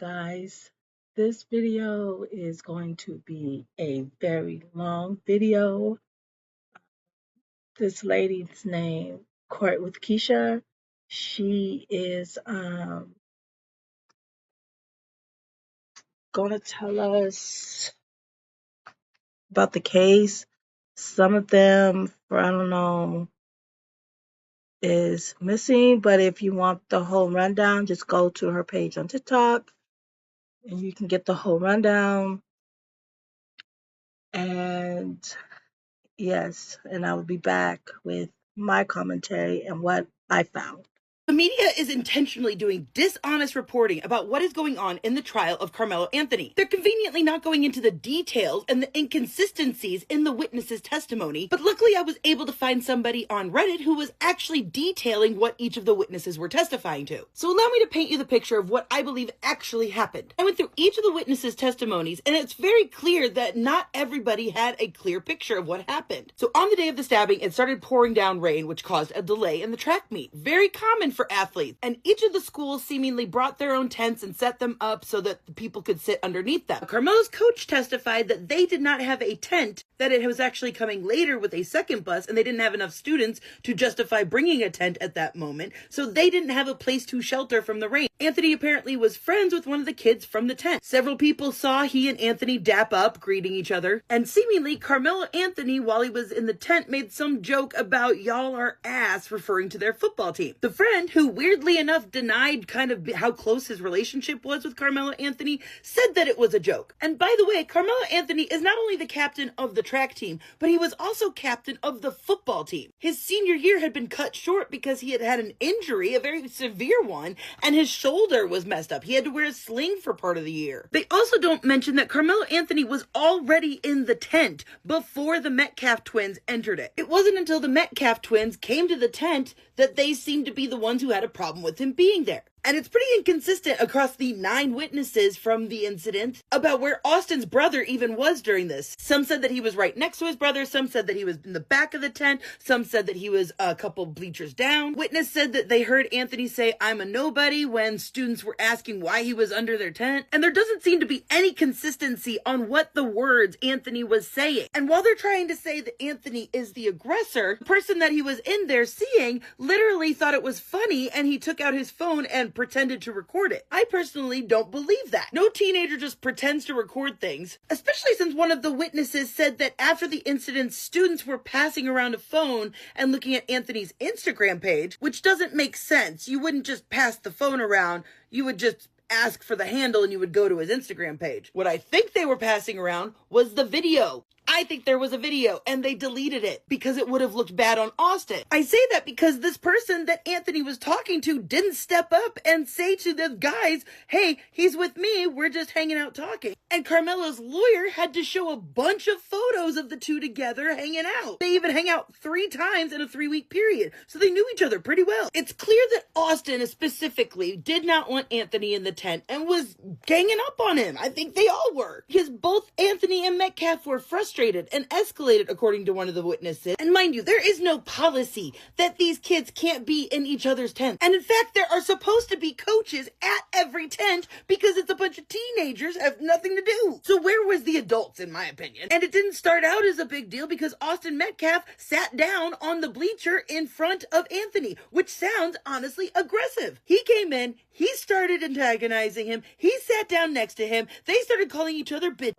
guys. This video is going to be a very long video. This lady's name, Court with Keisha. She is going to tell us about the case. Some of them, I don't know, is missing, but if you want the whole rundown, just go to her page on TikTok and you can get the whole rundown. And yes, and I will be back with my commentary and what I found. The media is intentionally doing dishonest reporting about what is going on in the trial of Karmelo Anothny. They're conveniently not going into the details and the inconsistencies in the witness's testimony, but luckily I was able to find somebody on Reddit who was actually detailing what each of the witnesses were testifying to. So allow me to paint you the picture of what I believe actually happened. I went through each of the witnesses' testimonies, and it's very clear that not everybody had a clear picture of what happened. So on the day of the stabbing, it started pouring down rain, which caused a delay in the track meet. Very common for athletes, and each of the schools seemingly brought their own tents and set them up so that the people could sit underneath them. Karmelo's coach testified that they did not have a tent, that it was actually coming later with a second bus, and they didn't have enough students to justify bringing a tent at that moment, so they didn't have a place to shelter from the rain. Anothny apparently was friends with one of the kids from the tent. Several people saw he and Anothny dap up, greeting each other, and seemingly Karmelo Anothny, while he was in the tent, made some joke about "y'all are ass," referring to their football team. The friend, who weirdly enough denied kind of how close his relationship was with Karmelo Anothny, said that it was a joke. And by the way, Karmelo Anothny is not only the captain of the track team, but he was also captain of the football team. His senior year had been cut short because he had had an injury, a very severe one, and his shoulder was messed up. He had to wear a sling for part of the year. They also don't mention that Karmelo Anothny was already in the tent before the Metcalf twins entered it. It wasn't until the Metcalf twins came to the tent that they seemed to be the ones who had a problem with him being there. And it's pretty inconsistent across the 9 witnesses from the incident about where Austin's brother even was during this. Some said that he was right next to his brother. Some said that he was in the back of the tent. Some said that he was a couple bleachers down. Witness said that they heard Anothny say, "I'm a nobody," when students were asking why he was under their tent. And there doesn't seem to be any consistency on what the words Anothny was saying. And while they're trying to say that Anothny is the aggressor, the person that he was in there seeing literally thought it was funny, and he took out his phone and pretended to record it. I personally don't believe that. No teenager just pretends to record things, especially since one of the witnesses said that after the incident, students were passing around a phone and looking at Anothny's Instagram page, which doesn't make sense. You wouldn't just pass the phone around. You would just ask for the handle and you would go to his Instagram page. What I think they were passing around was the video. I think there was a video and they deleted it because it would have looked bad on Austin. I say that because this person that Anothny was talking to didn't step up and say to the guys, "Hey, he's with me, we're just hanging out talking." And Karmelo's lawyer had to show a bunch of photos of the two together hanging out. They even hang out 3 times in a 3-week period, so they knew each other pretty well. It's clear that Austin specifically did not want Anothny in the tent and was ganging up on him. I think they all were, because both Anothny and Metcalf were frustrated and escalated, according to one of the witnesses. And mind you, there is no policy that these kids can't be in each other's tents. And in fact, there are supposed to be coaches at every tent because it's a bunch of teenagers have nothing to do. So where was the adults, in my opinion? And it didn't start out as a big deal because Austin Metcalf sat down on the bleacher in front of Anothny, which sounds honestly aggressive. He came in, he started antagonizing him, he sat down next to him, they started calling each other bitch.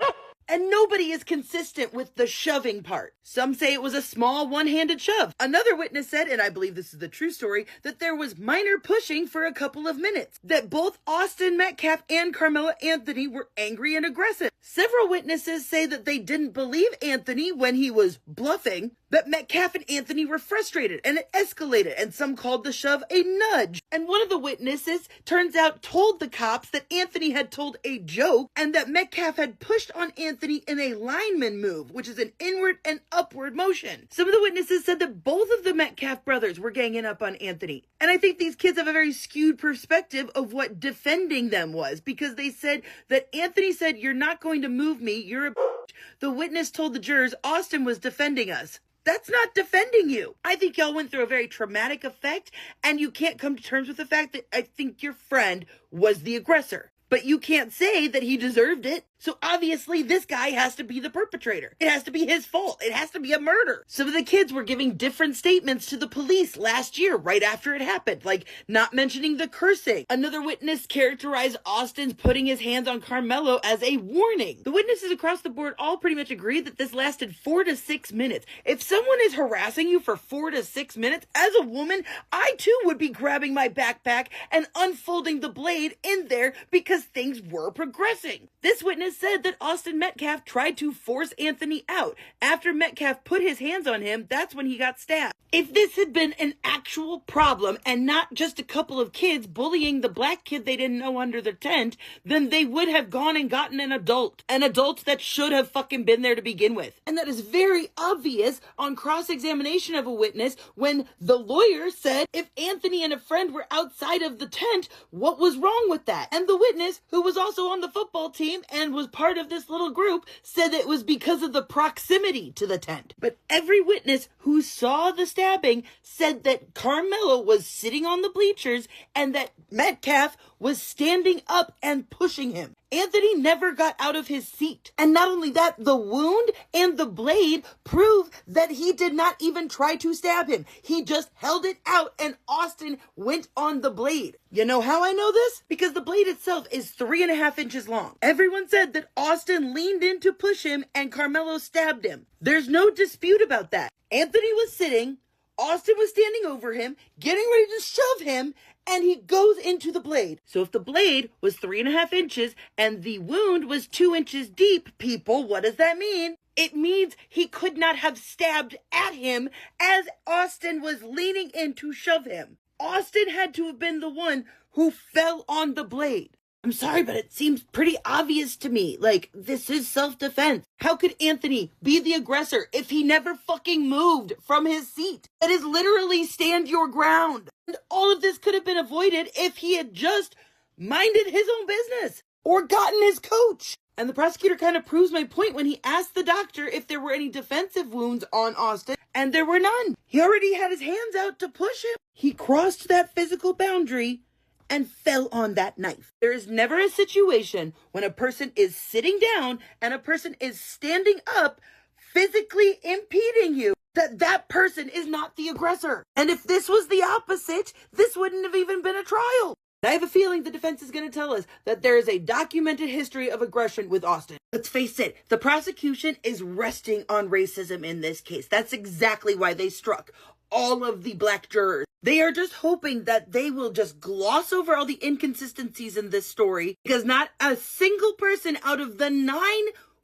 And nobody is consistent with the shoving part. Some say it was a small one-handed shove. Another witness said, and I believe this is the true story, that there was minor pushing for a couple of minutes. That both Austin Metcalf and Karmelo Anothny were angry and aggressive. Several witnesses say that they didn't believe Anothny when he was bluffing, but Metcalf and Anothny were frustrated and it escalated, and some called the shove a nudge. And one of the witnesses, turns out, told the cops that Anothny had told a joke and that Metcalf had pushed on Anothny in a lineman move, which is an inward and upward motion. Some of the witnesses said that both of the Metcalf brothers were ganging up on Anothny. And I think these kids have a very skewed perspective of what defending them was, because they said that Anothny said, "You're not going to move me, you're a bitch." The witness told the jurors Austin was defending us. That's not defending you. I think y'all went through a very traumatic effect, and you can't come to terms with the fact that I think your friend was the aggressor. but you can't say that he deserved it. So obviously this guy has to be the perpetrator. It has to be his fault. It has to be a murder. Some of the kids were giving different statements to the police last year, right after it happened, like not mentioning the cursing. Another witness characterized Austin's putting his hands on Karmelo as a warning. The witnesses across the board all pretty much agreed that this lasted 4 to 6 minutes. If someone is harassing you for 4 to 6 minutes, as a woman, I too would be grabbing my backpack and unfolding the blade in there because things were progressing. This witness said that Austin Metcalf tried to force Anthony out. After Metcalf put his hands on him, that's when he got stabbed. If this had been an actual problem and not just a couple of kids bullying the black kid they didn't know under the tent, then they would have gone and gotten an adult that should have fucking been there to begin with. And that is very obvious on cross-examination of a witness when the lawyer said if Anthony and a friend were outside of the tent, what was wrong with that? And the witness, who was also on the football team and was part of this little group, said it was because of the proximity to the tent. But every witness who saw the stabbing said that Karmelo was sitting on the bleachers and that Metcalf was standing up and pushing him. Anthony never got out of his seat. And not only that, the wound and the blade prove that he did not even try to stab him. He just held it out and Austin went on the blade. You know how I know this? Because the blade itself is 3.5 inches long. Everyone said that Austin leaned in to push him and Karmelo stabbed him. There's no dispute about that. Anthony was sitting, Austin was standing over him, getting ready to shove him, and he goes into the blade. So if the blade was 3.5 inches and the wound was 2 inches deep, people, what does that mean? It means he could not have stabbed at him as Austin was leaning in to shove him. Austin had to have been the one who fell on the blade. I'm sorry, but it seems pretty obvious to me. Like, this is self-defense. How could Anthony be the aggressor if he never fucking moved from his seat? That is literally stand your ground. And all of this could have been avoided if he had just minded his own business or gotten his coach. And the prosecutor kind of proves my point when he asked the doctor if there were any defensive wounds on Austin, and there were none. He already had his hands out to push him. He crossed that physical boundary and fell on that knife. There is never a situation when a person is sitting down and a person is standing up, physically impeding you, that person is not the aggressor. And if this was the opposite, this wouldn't have even been a trial. I have a feeling the defense is going to tell us that there is a documented history of aggression with Austin. Let's face it, the prosecution is resting on racism in this case. That's exactly why they struck all of the black jurors. They are just hoping that they will just gloss over all the inconsistencies in this story because not a single person out of the 9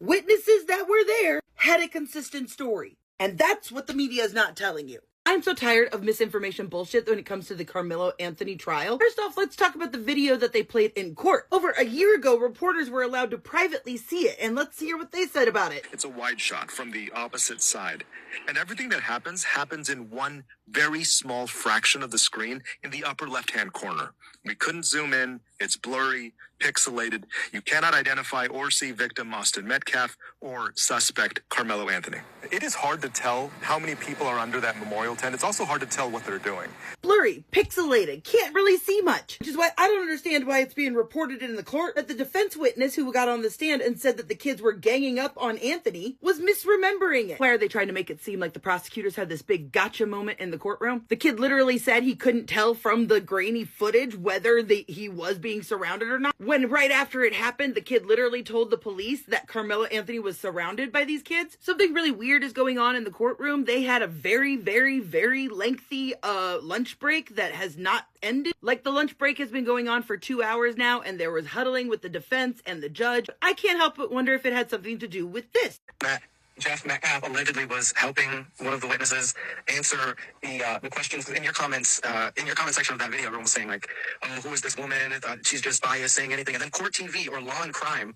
witnesses that were there had a consistent story. And that's what the media is not telling you. I'm so tired of misinformation bullshit when it comes to the Karmelo Anothny trial. First off, let's talk about the video that they played in court. Over a year ago, reporters were allowed to privately see it, and let's hear what they said about it. It's a wide shot from the opposite side, and everything that happens in one very small fraction of the screen in the upper left-hand corner. We couldn't zoom in. It's blurry, pixelated. You cannot identify or see victim Austin Metcalf or suspect Karmelo Anothny. It is hard to tell how many people are under that memorial tent. It's also hard to tell what they're doing. Blurry, pixelated, can't really see much. Which is why I don't understand why it's being reported in the court that the defense witness who got on the stand and said that the kids were ganging up on Anthony was misremembering it. Why are they trying to make it seem like the prosecutors had this big gotcha moment in the courtroom? The kid literally said he couldn't tell from the grainy footage whether he was being surrounded or not. When right after it happened, the kid literally told the police that Karmelo Anothny was surrounded by these kids. Something really weird is going on in the courtroom. They had a very, very, very lengthy lunch break that has not ended. Like, the lunch break has been going on for 2 hours now, and there was huddling with the defense and the judge. I can't help but wonder if it had something to do with this. Jeff Metcalf allegedly was helping one of the witnesses answer the questions in your comments section of that video. Everyone was saying, like, oh, who is this woman? She's just biased, saying anything. And then Court TV or Law and Crime,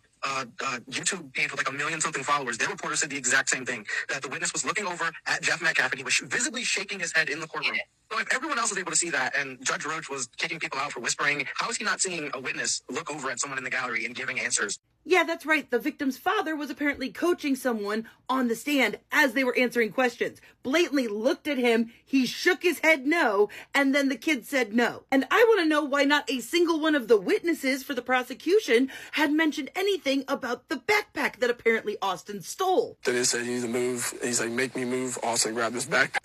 YouTube page with like 1 million something followers, their reporter said the exact same thing, that the witness was looking over at Jeff Metcalf and he was visibly shaking his head in the courtroom. So if everyone else was able to see that and Judge Roach was kicking people out for whispering, how is he not seeing a witness look over at someone in the gallery and giving answers? Yeah, that's right. The victim's father was apparently coaching someone on the stand as they were answering questions. Blatantly looked at him, he shook his head no, and then the kid said no. And I want to know why not a single one of the witnesses for the prosecution had mentioned anything about the backpack that apparently Austin stole. Then he said, you need to move. He's like, make me move. Austin grabbed his backpack.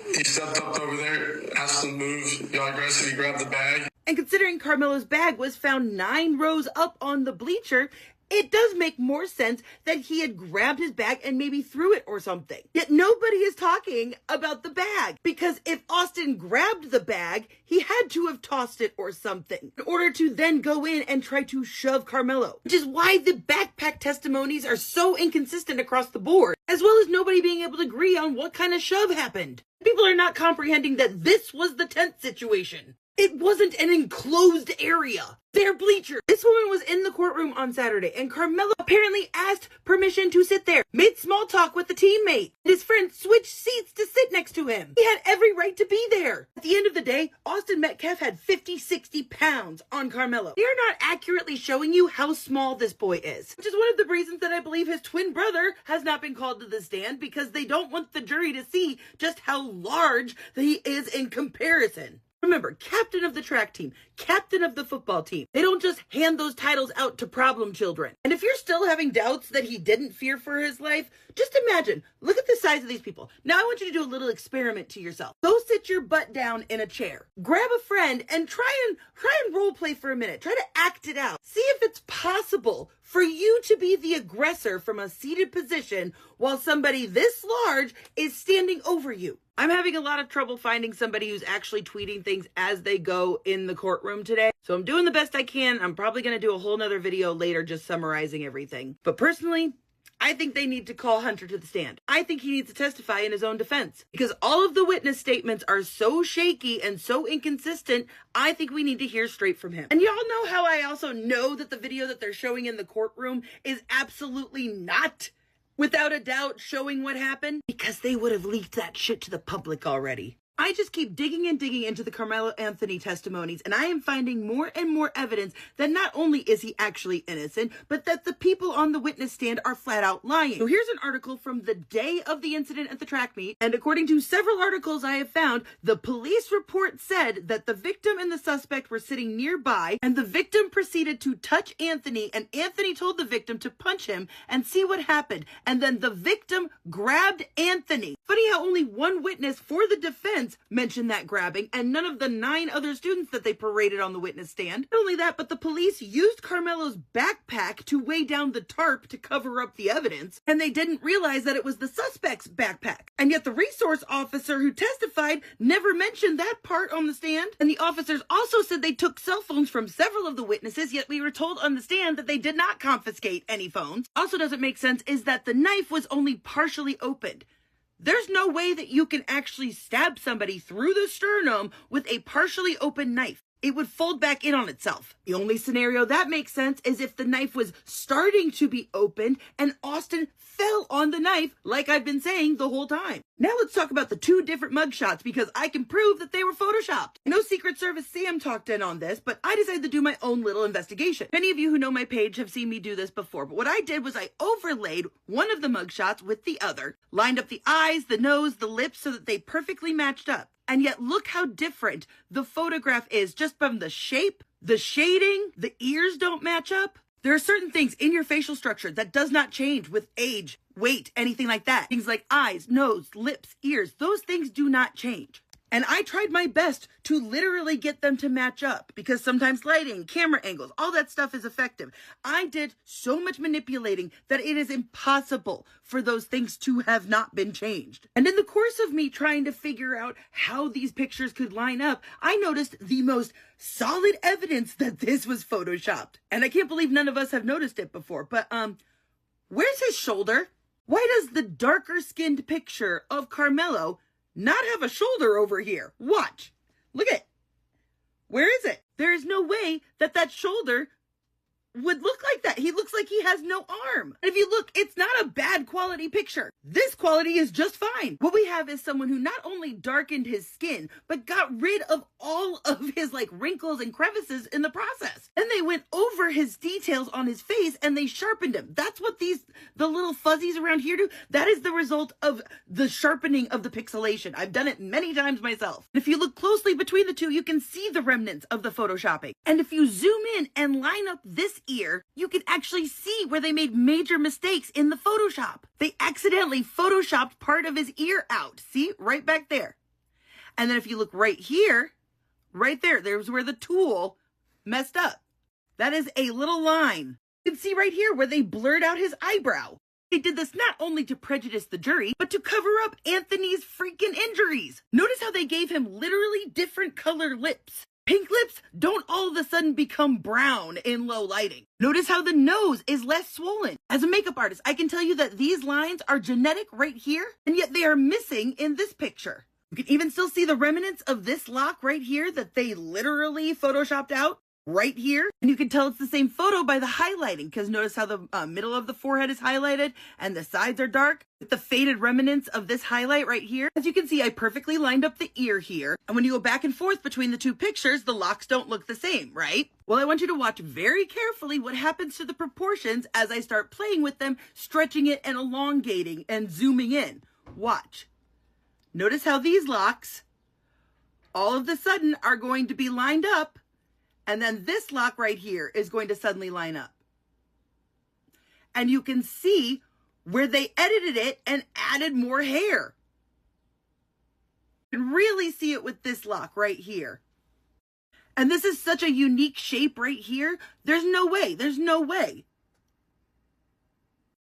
He stepped up over there, asked him to move. Got aggressive, he grabbed the bag. And considering Karmelo's bag was found 9 rows up on the bleacher, it does make more sense that he had grabbed his bag and maybe threw it or something. Yet nobody is talking about the bag, because if Austin grabbed the bag, he had to have tossed it or something in order to then go in and try to shove Karmelo, which is why the backpack testimonies are so inconsistent across the board, as well as nobody being able to agree on what kind of shove happened. People are not comprehending that this was the tent situation. It wasn't an enclosed area. They're bleachers. This woman was in the courtroom on Saturday, and Karmelo apparently asked permission to sit there, made small talk with the teammate. His friend switched seats to sit next to him. He had every right to be there. At the end of the day, Austin Metcalf had 50, 60 pounds on Karmelo. They are not accurately showing you how small this boy is, which is one of the reasons that I believe his twin brother has not been called to the stand, because they don't want the jury to see just how large he is in comparison. Remember, captain of the track team, captain of the football team. They don't just hand those titles out to problem children. And if you're still having doubts that he didn't fear for his life, just imagine, look at the size of these people. Now I want you to do a little experiment to yourself. Go sit your butt down in a chair. Grab a friend and try and role play for a minute. Try to act it out. See if it's possible for you to be the aggressor from a seated position while somebody this large is standing over you. I'm having a lot of trouble finding somebody who's actually tweeting things as they go in the courtroom today. So I'm doing the best I can. I'm probably going to do a whole nother video later just summarizing everything. But personally, I think they need to call Hunter to the stand. I think he needs to testify in his own defense, because all of the witness statements are so shaky and so inconsistent. I think we need to hear straight from him. And y'all know how I also know that the video that they're showing in the courtroom is absolutely not, without a doubt, showing what happened? Because they would have leaked that shit to the public already. I just keep digging and digging into the Karmelo Anothny testimonies, and I am finding more and more evidence that not only is he actually innocent, but that the people on the witness stand are flat out lying. So here's an article from the day of the incident at the track meet, and according to several articles I have found, the police report said that the victim and the suspect were sitting nearby, and the victim proceeded to touch Anthony, and Anthony told the victim to punch him and see what happened, and then the victim grabbed Anthony. Funny how only one witness for the defense mentioned that grabbing, and none of the 9 other students that they paraded on the witness stand. Not only that, but the police used Karmelo's backpack to weigh down the tarp to cover up the evidence, and they didn't realize that it was the suspect's backpack. And yet the resource officer who testified never mentioned that part on the stand. And the officers also said they took cell phones from several of the witnesses, yet we were told on the stand that they did not confiscate any phones. Also doesn't make sense is that the knife was only partially opened. There's no way that you can actually stab somebody through the sternum with a partially open knife. It would fold back in on itself. The only scenario that makes sense is if the knife was starting to be opened and Austin fell on the knife, like I've been saying the whole time. Now let's talk about the 2 different mugshots, because I can prove that they were photoshopped. I know Secret Service Sam talked in on this, but I decided to do my own little investigation. Many of you who know my page have seen me do this before, but what I did was I overlaid one of the mugshots with the other, lined up the eyes, the nose, the lips so that they perfectly matched up. And yet look how different the photograph is just from the shape, the shading, the ears don't match up. There are certain things in your facial structure that does not change with age, weight, anything like that. Things like eyes, nose, lips, ears, those things do not change. And I tried my best to literally get them to match up, because sometimes lighting, camera angles, all that stuff is effective. I did so much manipulating that it is impossible for those things to have not been changed. And in the course of me trying to figure out how these pictures could line up, I noticed the most solid evidence that this was photoshopped. And I can't believe none of us have noticed it before, but where's his shoulder? Why does the darker skinned picture of Karmelo not have a shoulder over here? Watch. Look at it. Where is it? There is no way that that shoulder would look like that. He looks like he has no arm. And if you look, it's not a bad quality picture. This quality is just fine. What we have is someone who not only darkened his skin, but got rid of all of his like wrinkles and crevices in the process. And they went over his details on his face and they sharpened him. That's what the little fuzzies around here do. That is the result of the sharpening of the pixelation. I've done it many times myself. And if you look closely between the two, you can see the remnants of the photoshopping. And if you zoom in and line up this ear, you can actually see where they made major mistakes in the Photoshop. They accidentally photoshopped part of his ear out. See, right back there. And then if you look right here, right there's where the tool messed up. That is a little line. You can see right here where they blurred out his eyebrow. They did this not only to prejudice the jury, but to cover up Anthony's freaking injuries. Notice how they gave him literally different color lips. Pink lips don't all of a sudden become brown in low lighting. Notice how the nose is less swollen. As a makeup artist, I can tell you that these lines are genetic right here, and yet they are missing in this picture. You can even still see the remnants of this lock right here that they literally photoshopped out right here. And you can tell it's the same photo by the highlighting, because notice how the middle of the forehead is highlighted and the sides are dark with the faded remnants of this highlight right here. As you can see, I perfectly lined up the ear here. And when you go back and forth between the two pictures, the locks don't look the same, right? Well, I want you to watch very carefully what happens to the proportions as I start playing with them, stretching it and elongating and zooming in. Watch. Notice how these locks all of a sudden are going to be lined up. And then this lock right here is going to suddenly line up. And you can see where they edited it and added more hair. You can really see it with this lock right here. And this is such a unique shape right here. There's no way.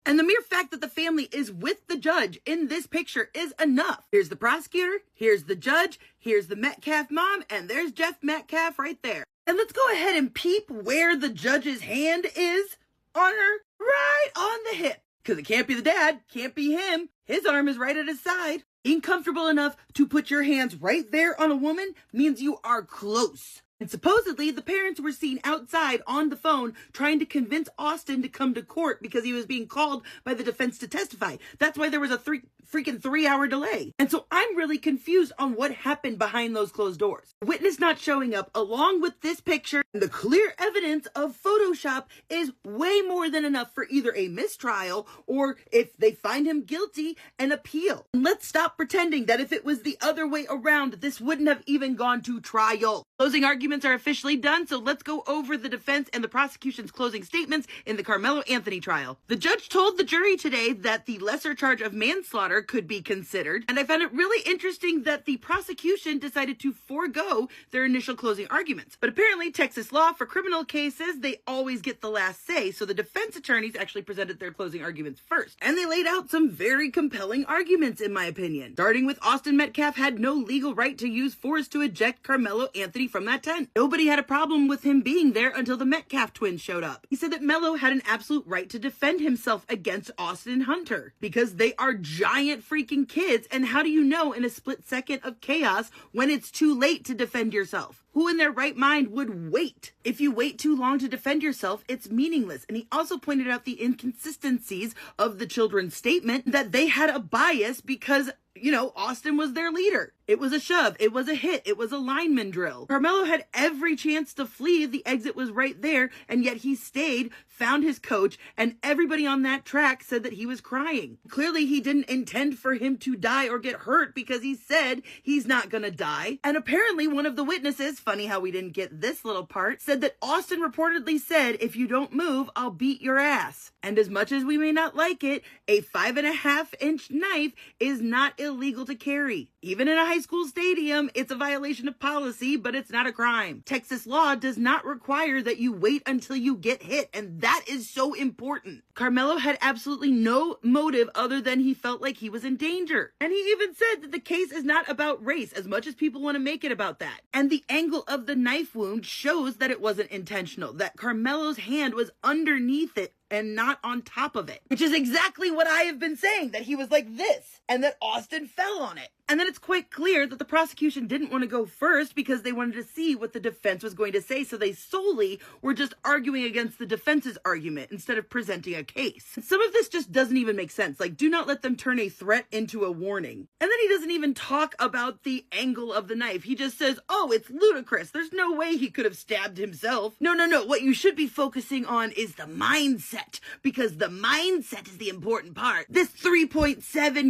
And the mere fact that the family is with the judge in this picture is enough. Here's the prosecutor, here's the judge, here's the Metcalf mom, and there's Jeff Metcalf right there. And let's go ahead and peep where the judge's hand is on her, right on the hip. Because it can't be the dad, can't be him. His arm is right at his side. Being comfortable enough to put your hands right there on a woman means you are close. And supposedly, the parents were seen outside on the phone trying to convince Austin to come to court because he was being called by the defense to testify. That's why there was a freaking 3-hour delay. And so I'm really confused on what happened behind those closed doors. The witness not showing up along with this picture and the clear evidence of Photoshop is way more than enough for either a mistrial or, if they find him guilty, an appeal. And let's stop pretending that if it was the other way around, this wouldn't have even gone to trial. Closing arguments are officially done, so let's go over the defense and the prosecution's closing statements in the Karmelo Anothny trial. The judge told the jury today that the lesser charge of manslaughter could be considered, and I found it really interesting that the prosecution decided to forego their initial closing arguments. But apparently, Texas law for criminal cases, they always get the last say, so the defense attorneys actually presented their closing arguments first. And they laid out some very compelling arguments, in my opinion. Starting with Austin Metcalf had no legal right to use force to eject Karmelo Anothny from that tent. Nobody had a problem with him being there until the Metcalf twins showed up. He said that Melo had an absolute right to defend himself against Austin and Hunter because they are giant freaking kids, and how do you know in a split second of chaos when it's too late to defend yourself? Who in their right mind would wait? If you wait too long to defend yourself, it's meaningless. And he also pointed out the inconsistencies of the children's statement that they had a bias because, you know, Austin was their leader. It was a shove. It was a hit. It was a lineman drill. Karmelo had every chance to flee. The exit was right there, and yet he stayed, found his coach, and everybody on that track said that he was crying. Clearly, he didn't intend for him to die or get hurt because he said he's not gonna die. And apparently, one of the witnesses, funny how we didn't get this little part, said that Austin reportedly said, "If you don't move, I'll beat your ass." And as much as we may not like it, a 5.5-inch knife is not illegal to carry. Even in a high school stadium, it's a violation of policy, but it's not a crime. Texas law does not require that you wait until you get hit, and that is so important. Karmelo had absolutely no motive other than he felt like he was in danger. And he even said that the case is not about race, as much as people want to make it about that. And the angle of the knife wound shows that it wasn't intentional, that Karmelo's hand was underneath it and not on top of it, which is exactly what I have been saying, that he was like this and that Austin fell on it. And then it's quite clear that the prosecution didn't want to go first because they wanted to see what the defense was going to say. So they solely were just arguing against the defense's argument instead of presenting a case. And some of this just doesn't even make sense. Like, do not let them turn a threat into a warning. And then he doesn't even talk about the angle of the knife. He just says, oh, it's ludicrous. There's no way he could have stabbed himself. No. What you should be focusing on is the mindset, because the mindset is the important part. This 3.7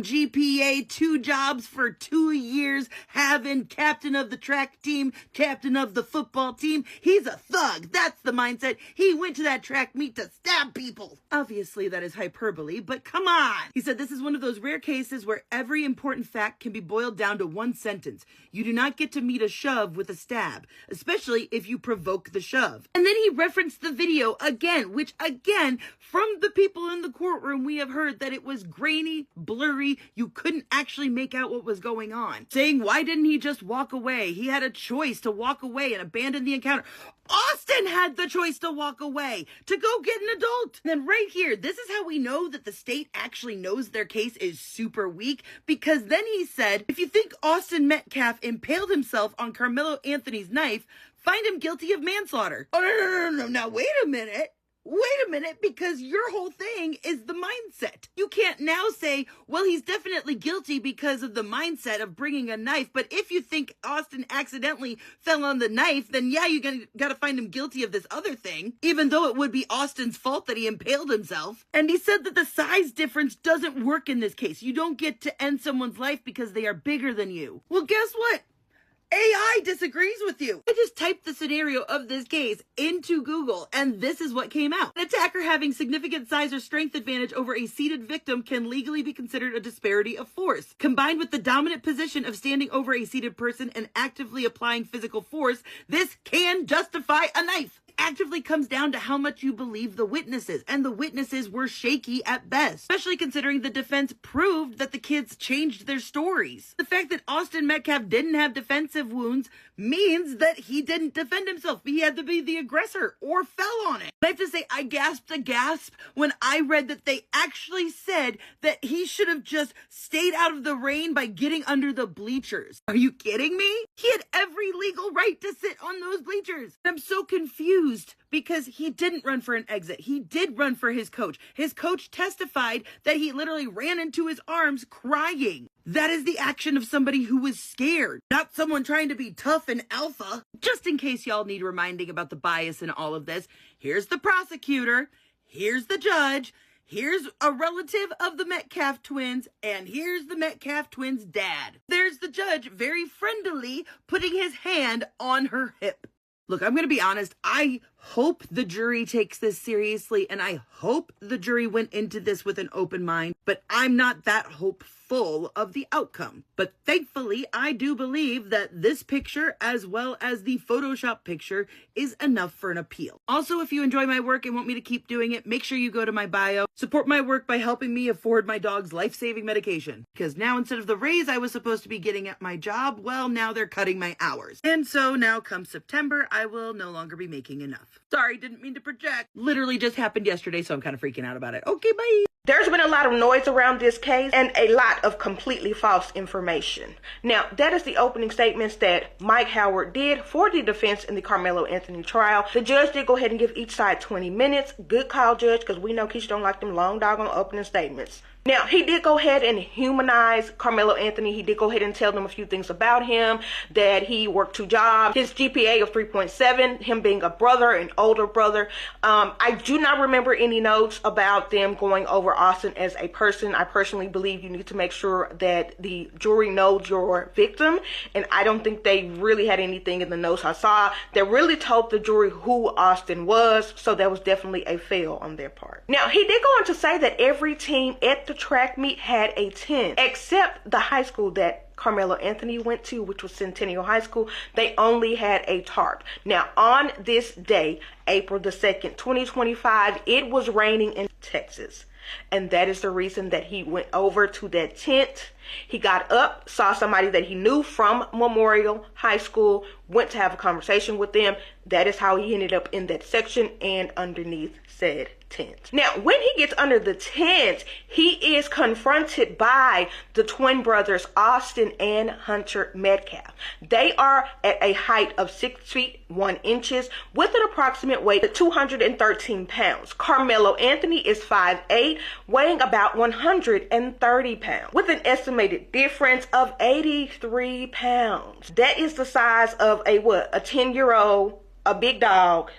GPA, 2 jobs for 2 years, having captain of the track team, captain of the football team. He's a thug. That's the mindset. He went to that track meet to stab people. Obviously, that is hyperbole, but come on. He said this is one of those rare cases where every important fact can be boiled down to one sentence. You do not get to meet a shove with a stab, especially if you provoke the shove. And then he referenced the video again, which again, from the people in the courtroom, we have heard that it was grainy, blurry. You couldn't actually make out what was going on. Saying, why didn't he just walk away? He had a choice to walk away and abandon the encounter. Austin had the choice to walk away, to go get an adult. And then right here, this is how we know that the state actually knows their case is super weak, because then he said, if you think Austin Metcalf impaled himself on Karmelo Anothny's knife, find him guilty of manslaughter. Oh, no. Now, wait a minute, because your whole thing is the mindset. You can't now say, well, he's definitely guilty because of the mindset of bringing a knife. But if you think Austin accidentally fell on the knife, then yeah, you gotta find him guilty of this other thing, even though it would be Austin's fault that he impaled himself. And he said that the size difference doesn't work in this case. You don't get to end someone's life because they are bigger than you. Well, guess what? AI disagrees with you. I just typed the scenario of this case into Google, and this is what came out. An attacker having significant size or strength advantage over a seated victim can legally be considered a disparity of force. Combined with the dominant position of standing over a seated person and actively applying physical force, this can justify a knife. Actively comes down to how much you believe the witnesses, and the witnesses were shaky at best, especially considering the defense proved that the kids changed their stories. The fact that Austin Metcalf didn't have defensive wounds means that he didn't defend himself. He had to be the aggressor or fell on it. I have to say, I gasped a gasp when I read that they actually said that he should have just stayed out of the rain by getting under the bleachers. Are you kidding me? He had every legal right to sit on those bleachers. I'm so confused because he didn't run for an exit. He did run for his coach. His coach testified that he literally ran into his arms crying. That is the action of somebody who was scared, not someone trying to be tough and alpha. Just in case y'all need reminding about the bias in all of this, here's the prosecutor, here's the judge, here's a relative of the Metcalf twins, and here's the Metcalf twins' dad. There's the judge very friendlily putting his hand on her hip. Look, I'm going to be honest. I hope the jury takes this seriously, and I hope the jury went into this with an open mind, but I'm not that hopeful of the outcome. But thankfully, I do believe that this picture, as well as the Photoshop picture, is enough for an appeal. Also, if you enjoy my work and want me to keep doing it, make sure you go to my bio. Support my work by helping me afford my dog's life-saving medication. Because now, instead of the raise I was supposed to be getting at my job, well, now they're cutting my hours. And so now, come September, I will no longer be making enough. Sorry, didn't mean to project. Literally just happened yesterday, so I'm kind of freaking out about it. Okay, bye. There's been a lot of noise around this case and a lot of completely false information. Now, that is the opening statements that Mike Howard did for the defense in the Karmelo Anothny trial. The judge did go ahead and give each side 20 minutes. Good call, judge, because we know Keisha don't like them long doggone opening statements. Now, he did go ahead and humanize Karmelo Anothny. He did go ahead and tell them a few things about him, that he worked 2 jobs, his GPA of 3.7, him being a brother, an older brother. I do not remember any notes about them going over Austin as a person. I personally believe you need to make sure that the jury knows your victim, and I don't think they really had anything in the notes I saw that really told the jury who Austin was, so that was definitely a fail on their part. Now, he did go on to say that every team at the track meet had a tent, except the high school that Karmelo Anothny went to, which was Centennial High School. They only had a tarp. Now, on this day, April the 2nd, 2025, it was raining in Texas. And that is the reason that he went over to that tent He got up, saw somebody that he knew from Memorial High School, went to have a conversation with them. That is how he ended up in that section and underneath said tent. Now, when he gets under the tent, he is confronted by the twin brothers, Austin and Hunter Metcalf. They are at a height of 6 feet 1 inches with an approximate weight of 213 pounds. Karmelo Anothny is 5'8", weighing about 130 pounds, with an estimated difference of 83 pounds. That is the size of a 10-year-old, a big dog,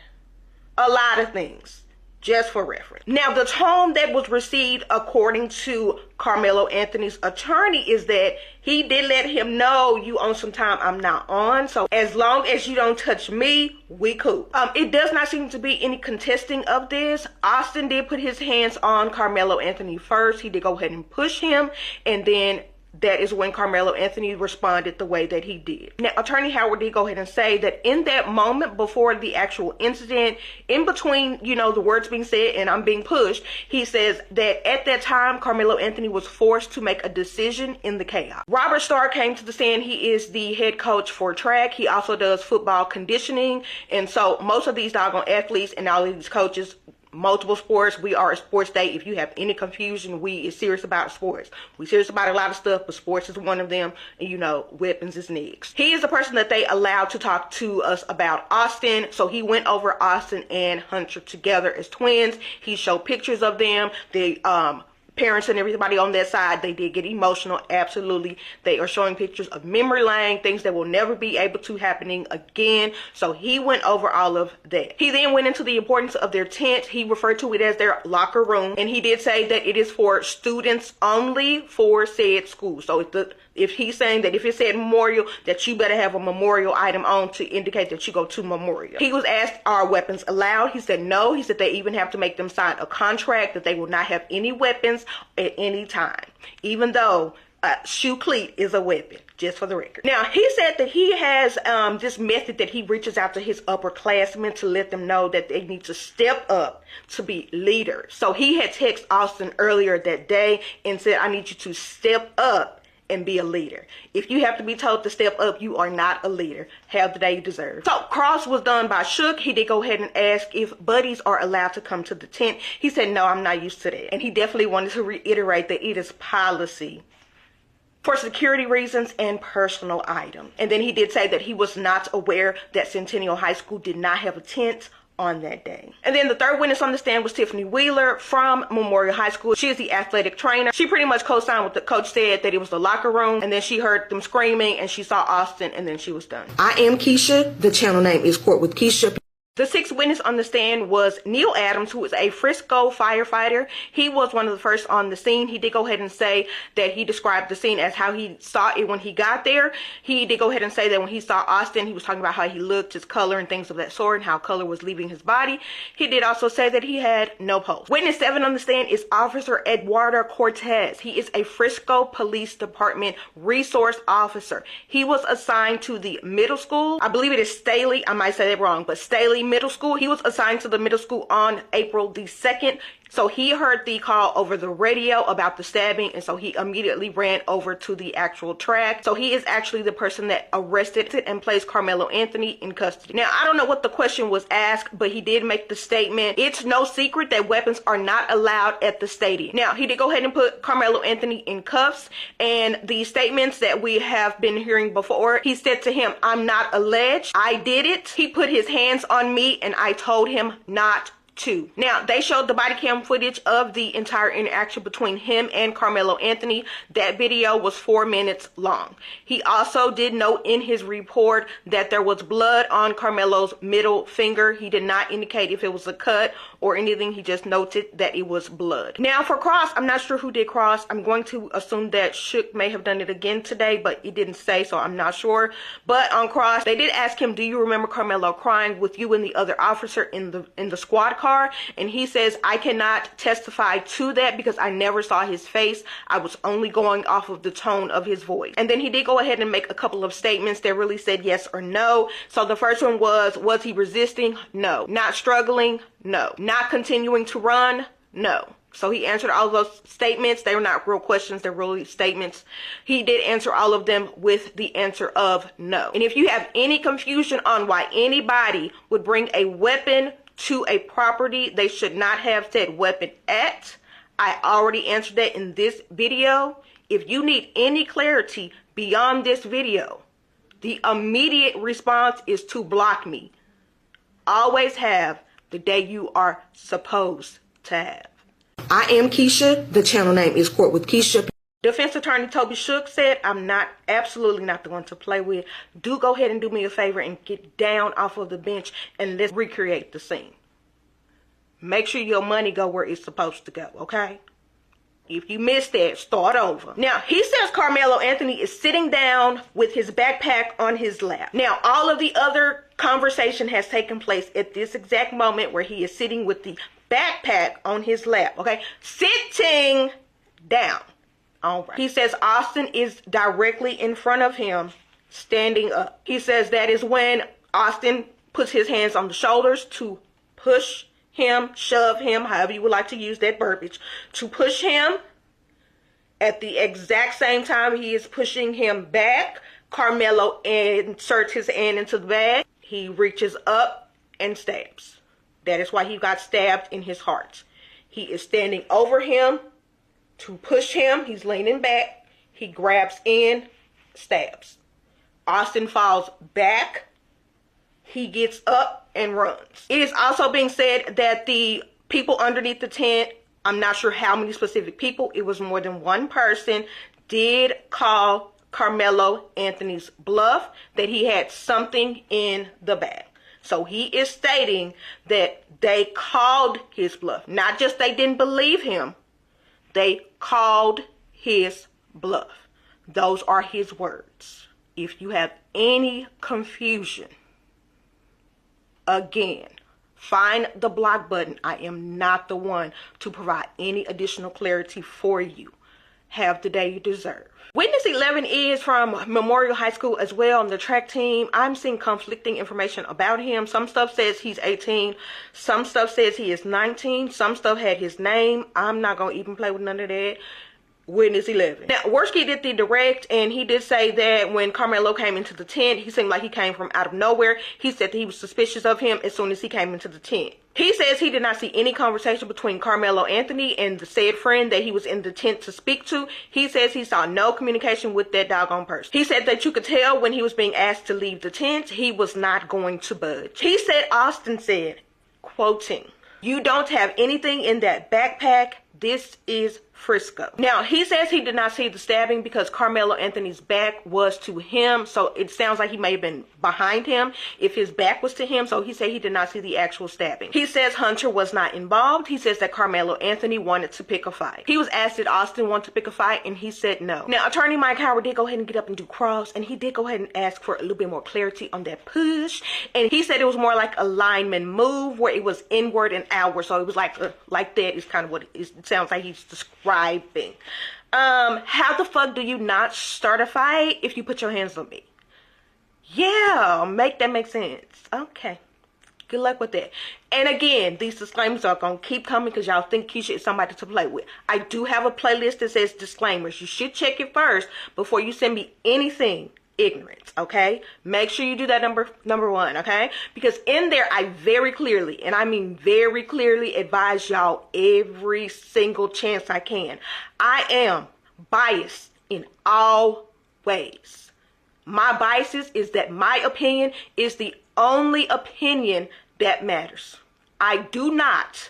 a lot of things. Just for reference. Now, the tone that was received according to Karmelo Anothny's attorney is that he did let him know, you on some time I'm not on. So as long as you don't touch me, we cool. It does not seem to be any contesting of this. Austin did put his hands on Karmelo Anothny first. He did go ahead and push him, and then that is when Karmelo Anothny responded the way that he did. Now, Attorney Howard did go ahead and say that in that moment before the actual incident, in between, the words being said and I'm being pushed, he says that at that time, Karmelo Anothny was forced to make a decision in the chaos. Robert Starr came to the stand. He is the head coach for track. He also does football conditioning. And so most of these doggone athletes and all of these coaches, multiple sports, we are a sports state. If you have any confusion, we is serious about sports. We serious about a lot of stuff, but sports is one of them, and weapons is next. He is the person that they allowed to talk to us about Austin. So he went over Austin and Hunter together as twins. He showed pictures of them. The parents and everybody on that side, they did get emotional. Absolutely. They are showing pictures of memory lane, things that will never be able to happening again. So he went over all of that. He then went into the importance of their tent. He referred to it as their locker room, and he did say that it is for students only for said school. So if he's saying that if it said Memorial, that you better have a Memorial item on to indicate that you go to Memorial. He was asked, are weapons allowed? He said no. He said they even have to make them sign a contract that they will not have any weapons at any time, even though shoe cleat is a weapon, just for the record. Now, he said that he has this method that he reaches out to his upperclassmen to let them know that they need to step up to be leaders. So he had texted Austin earlier that day and said, I need you to step up and be a leader. If you have to be told to step up, you are not a leader. Have the day you deserve. So cross was done by Shook. He did go ahead and ask if buddies are allowed to come to the tent. He said, no, I'm not used to that. And he definitely wanted to reiterate that it is policy for security reasons and personal items. And then he did say that he was not aware that Centennial High School did not have a tent on that day. And then the third witness on the stand was Tiffany Wheeler from Memorial High School. She is the athletic trainer. She pretty much co-signed what the coach said, that it was the locker room, and then she heard them screaming and she saw Austin, and then she was done. I am Keisha. The channel name is Court with Keisha. The sixth witness on the stand was Neil Adams, who is a Frisco firefighter. He was one of the first on the scene. He did go ahead and say that he described the scene as how he saw it when he got there. He did go ahead and say that when he saw Austin, he was talking about how he looked, his color, and things of that sort, and how color was leaving his body. He did also say that he had no pulse. Witness 7 on the stand is Officer Eduardo Cortez. He is a Frisco Police Department resource officer. He was assigned to the middle school. I believe it is Staley. I might say that wrong, but Staley Middle School. He was assigned to the middle school on April the 2nd. So he heard the call over the radio about the stabbing, and so he immediately ran over to the actual track. So he is actually the person that arrested and placed Karmelo Anothny in custody. Now, I don't know what the question was asked, but he did make the statement, it's no secret that weapons are not allowed at the stadium. Now, he did go ahead and put Karmelo Anothny in cuffs, and the statements that we have been hearing before, he said to him, I'm not alleged, I did it. He put his hands on me, and I told him not to. Now, they showed the body cam footage of the entire interaction between him and Karmelo Anothny. That video was 4 minutes long. He also did note in his report that there was blood on Karmelo's middle finger. He did not indicate if it was a cut or anything. He just noted that it was blood. Now, for cross, I'm not sure who did cross. I'm going to assume that Shook may have done it again today, but it didn't say, so I'm not sure. But on cross, they did ask him, do you remember Karmelo crying with you and the other officer in the squad car? And he says, I cannot testify to that because I never saw his face. I was only going off of the tone of his voice. And then he did go ahead and make a couple of statements that really said yes or no. So the first one was he resisting? No. Not struggling? No. Not continuing to run? No. So he answered all of those statements. They were not real questions. They're really statements. He did answer all of them with the answer of no. And if you have any confusion on why anybody would bring a weapon to a property they should not have said weapon at, I already answered that in this video. If you need any clarity beyond this video, the immediate response is to block me. Always have the day you are supposed to have. I am Keisha. The channel name is Court with Keisha. Defense attorney Toby Shook said, I'm absolutely not the one to play with. Do go ahead and do me a favor and get down off of the bench and let's recreate the scene. Make sure your money go where it's supposed to go, okay? If you missed that, start over. Now, he says Karmelo Anothny is sitting down with his backpack on his lap. Now, all of the other conversation has taken place at this exact moment where he is sitting with the backpack on his lap, okay? Sitting down. All right. He says Austin is directly in front of him, standing up. He says that is when Austin puts his hands on the shoulders to push him, shove him, however you would like to use that verbiage, to push him. At the exact same time he is pushing him back, Karmelo inserts his hand into the bag. He reaches up and stabs. That is why he got stabbed in his heart. He is standing over him to push him. He's leaning back. He grabs in, stabs. Austin falls back. He gets up and runs. It is also being said that the people underneath the tent, I'm not sure how many specific people, it was more than one person, did call Karmelo Anothny's bluff, that he had something in the bag. So he is stating that they called his bluff. Not just they didn't believe him, they called his bluff. Those are his words. If you have any confusion, again, find the block button. I am not the one to provide any additional clarity for you. Have the day you deserve. Witness 11 is from Memorial High School as well on the track team. I'm seeing conflicting information about him. Some stuff says he's 18. Some stuff says he is 19. Some stuff had his name. I'm not going to even play with none of that. Witness 11. Now, Worski did the direct, and he did say that when Karmelo came into the tent, he seemed like he came from out of nowhere. He said that he was suspicious of him as soon as he came into the tent. He says he did not see any conversation between Karmelo Anothny and the said friend that he was in the tent to speak to. He says he saw no communication with that doggone person. He said that you could tell when he was being asked to leave the tent, he was not going to budge. He said, Austin said, quoting, "You don't have anything in that backpack. This is Frisco." Now, he says he did not see the stabbing because Karmelo Anothny's back was to him. So it sounds like he may have been behind him if his back was to him. So he said he did not see the actual stabbing. He says Hunter was not involved. He says that Karmelo Anothny wanted to pick a fight. He was asked, did Austin want to pick a fight? And he said no. Now, attorney Mike Howard did go ahead and get up and do cross. And he did go ahead and ask for a little bit more clarity on that push. And he said it was more like a lineman move where it was inward and outward. So it was like that is kind of what it sounds like he's describing. How the fuck do you not start a fight if you put your hands on me? Yeah, make that make sense. Okay. Good luck with that. And again, these disclaimers are going to keep coming because y'all think Keisha is somebody to play with. I do have a playlist that says disclaimers. You should check it first before you send me anything ignorant, okay? Make sure you do that number one, okay? Because in there, I very clearly, and I mean very clearly, advise y'all every single chance I can. I am biased in all ways. My biases is that my opinion is the only opinion that matters. I do not